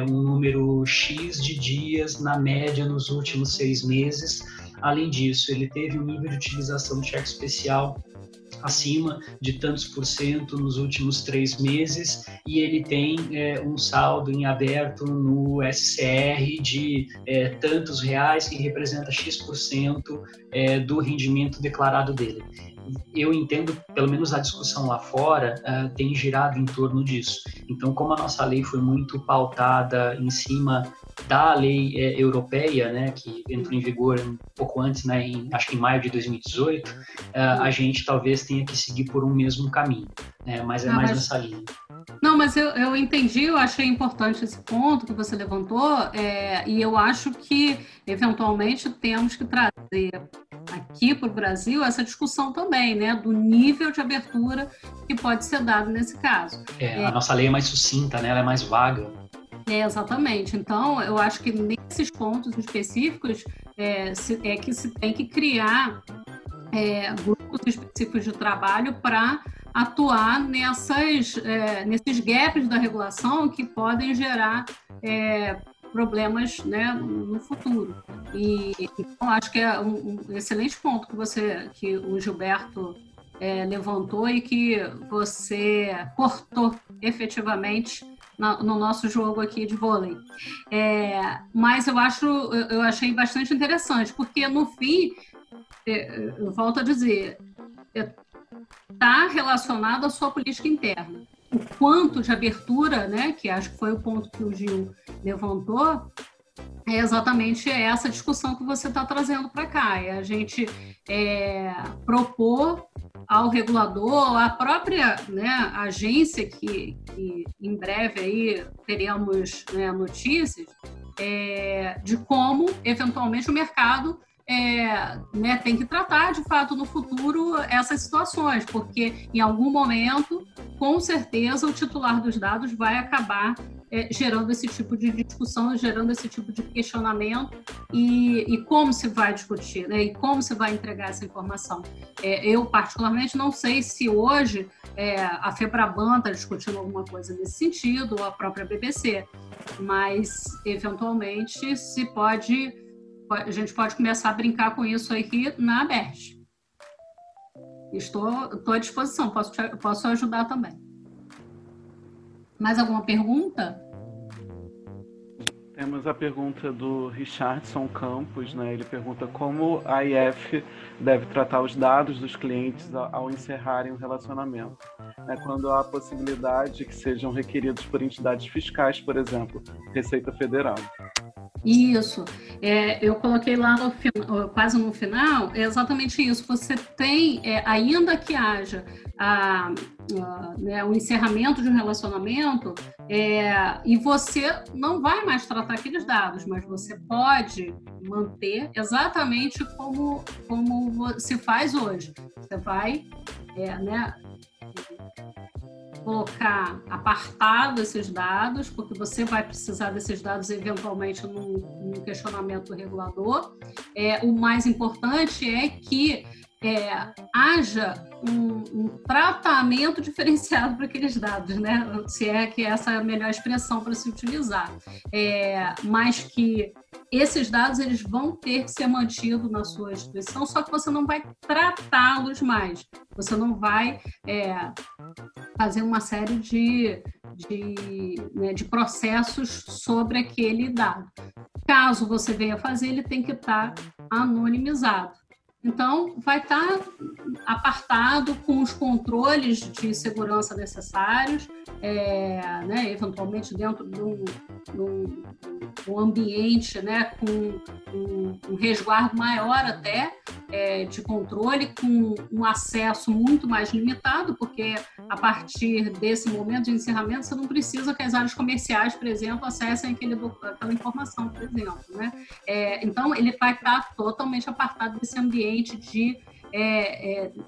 um número X de dias, na média, nos últimos 6 meses. Além disso, ele teve um nível de utilização de cheque especial acima de tantos % nos últimos 3 meses, e ele tem um saldo em aberto no SCR de tantos reais, que representa X% do rendimento declarado dele. Eu entendo, pelo menos a discussão lá fora tem girado em torno disso. Então, como a nossa lei foi muito pautada em cima da lei europeia, né, que entrou em vigor um pouco antes, né, acho que em maio de 2018, a gente talvez tenha que seguir por um mesmo caminho, né, mas mais nessa linha. Não, mas eu entendi, eu achei importante esse ponto que você levantou, e eu acho que, eventualmente, temos que trazer aqui para o Brasil essa discussão também, né, do nível de abertura que pode ser dado nesse caso. A nossa lei é mais sucinta, né, ela é mais vaga. Exatamente. Então, eu acho que nesses pontos específicos que se tem que criar grupos específicos de trabalho para atuar nesses gaps da regulação que podem gerar problemas, né, no futuro. Então, acho que é um excelente ponto que o Gilberto levantou e que você cortou efetivamente no nosso jogo aqui de vôlei. Mas eu achei bastante interessante, porque no fim, eu volto a dizer, está relacionado à sua política interna. O quanto de abertura, né, que acho que foi o ponto que o Gil levantou, é exatamente essa discussão que você está trazendo para cá. É a gente propor ao regulador, à própria, né, agência que em breve aí teremos, né, notícias de como, eventualmente, o mercado né, tem que tratar, de fato, no futuro essas situações, porque em algum momento, com certeza, o titular dos dados vai acabar gerando esse tipo de discussão, gerando esse tipo de questionamento e como se vai discutir, né? E como se vai entregar essa informação. Eu, particularmente, não sei se hoje a FEBRABAN está discutindo alguma coisa nesse sentido, ou a própria BBC, mas, eventualmente, a gente pode começar a brincar com isso aqui na ABERT. Estou à disposição, posso ajudar também. Mais alguma pergunta? Temos a pergunta do Richardson Campos, né? Ele pergunta como a IF deve tratar os dados dos clientes ao encerrarem o relacionamento, né? Quando há a possibilidade de que sejam requeridos por entidades fiscais, por exemplo, Receita Federal. Isso, eu coloquei lá quase no final, é exatamente isso. Você tem, ainda que haja o encerramento de um relacionamento, e você não vai mais tratar aqueles dados, mas você pode manter exatamente como se faz hoje. Você vai colocar apartado esses dados, porque você vai precisar desses dados eventualmente num questionamento do regulador. O mais importante é que haja um tratamento diferenciado para aqueles dados, né? Se é que essa é a melhor expressão para se utilizar. Mas que esses dados eles vão ter que ser mantidos na sua instituição, só que você não vai tratá-los mais. Você não vai fazer uma série de processos sobre aquele dado. Caso você venha fazer, ele tem que estar anonimizado. Então, vai estar apartado com os controles de segurança necessários, eventualmente dentro de um ambiente, né, com um resguardo maior até de controle, com um acesso muito mais limitado, porque a partir desse momento de encerramento você não precisa que as áreas comerciais, por exemplo, acessem aquela informação, por exemplo, né? Então, ele vai estar totalmente apartado desse ambiente de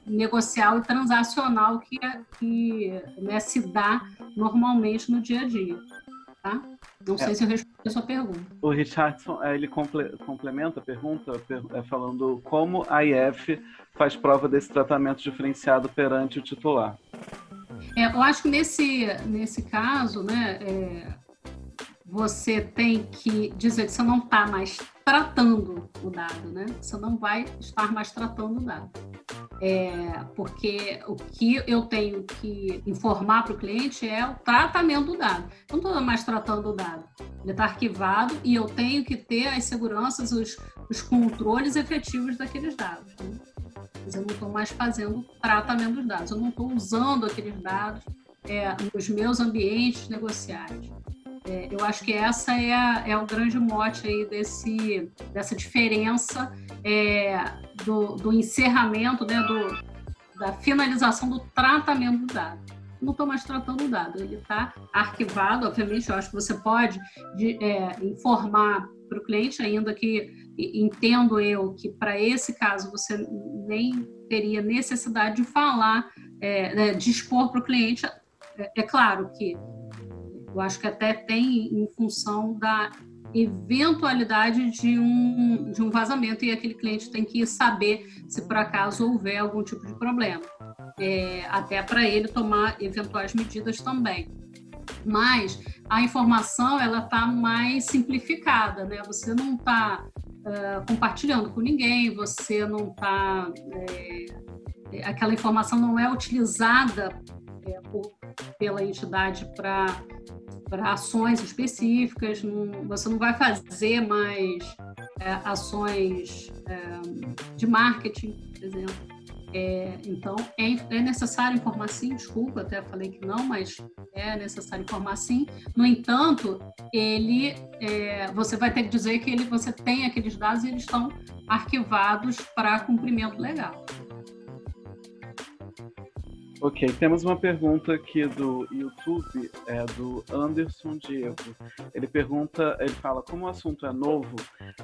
negocial e transacional que se dá normalmente no dia a dia. Tá? Não sei se eu respondi a sua pergunta. O Richardson, ele complementa a pergunta falando como a IF faz prova desse tratamento diferenciado perante o titular. Eu acho que nesse caso, né, você tem que dizer que você não está mais tratando o dado, né? Você não vai estar mais tratando o dado. Porque o que eu tenho que informar para o cliente é o tratamento do dado. Eu não estou mais tratando o dado. Ele está arquivado e eu tenho que ter as seguranças, os controles efetivos daqueles dados, né? Mas eu não estou mais fazendo tratamento dos dados. Eu não estou usando aqueles dados nos meus ambientes negociais. Eu acho que essa é o grande mote aí dessa diferença do encerramento, né, da finalização do tratamento do dado. Não estou mais tratando o dado, ele está arquivado. Obviamente, eu acho que você pode informar para o cliente, ainda que entendo eu que para esse caso você nem teria necessidade de falar, de expor para o cliente. É claro que eu acho que até tem em função da eventualidade de um vazamento, e aquele cliente tem que saber se por acaso houver algum tipo de problema, até para ele tomar eventuais medidas também. Mas a informação ela está mais simplificada, né? Você não está compartilhando com ninguém, você não está... aquela informação não é utilizada pela entidade para ações específicas, você não vai fazer mais ações de marketing, por exemplo. Então, é necessário informar sim, desculpa, até falei que não, mas é necessário informar sim. No entanto, você vai ter que dizer que você tem aqueles dados e eles estão arquivados para cumprimento legal. Ok, temos uma pergunta aqui do YouTube, do Anderson Diego. Ele fala, como o assunto é novo,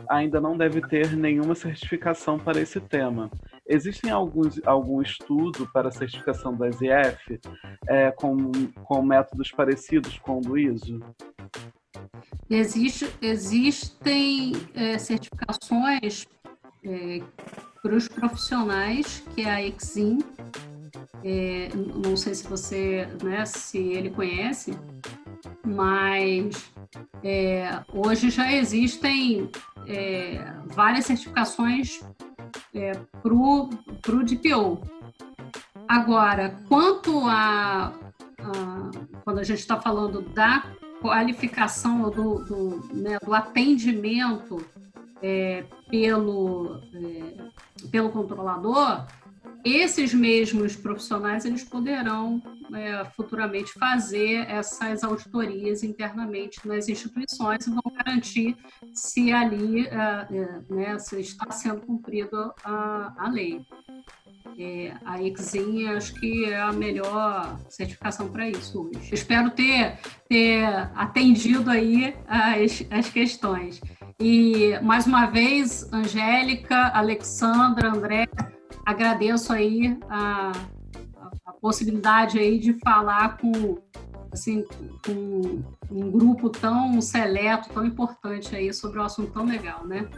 ainda não deve ter nenhuma certificação para esse tema. Existem algum estudo para a certificação do SIF com métodos parecidos com o do ISO? Existem certificações para os profissionais, que é a Exim. Não sei se você, se ele conhece, mas hoje já existem várias certificações para o DPO. Agora, quando a gente está falando da qualificação do atendimento pelo controlador, esses mesmos profissionais eles poderão futuramente fazer essas auditorias internamente nas instituições e vão garantir se ali se está sendo cumprida a lei. A Exim acho que é a melhor certificação para isso hoje. Espero ter atendido aí as questões. E, mais uma vez, Angélica, Alexandra, André, agradeço aí a possibilidade aí de falar com um grupo tão seleto, tão importante aí sobre um assunto tão legal, né?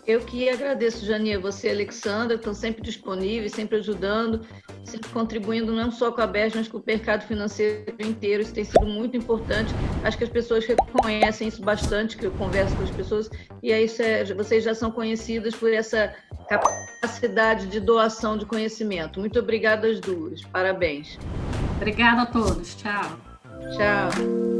Eu que agradeço, Jani, você e a Alexandra, estão sempre disponíveis, sempre ajudando, sempre contribuindo não só com a BERJ, mas com o mercado financeiro inteiro. Isso tem sido muito importante. Acho que as pessoas reconhecem isso bastante, que eu converso com as pessoas, e aí vocês já são conhecidas por essa capacidade de doação de conhecimento. Muito obrigada às duas. Parabéns. Obrigada a todos. Tchau. Tchau.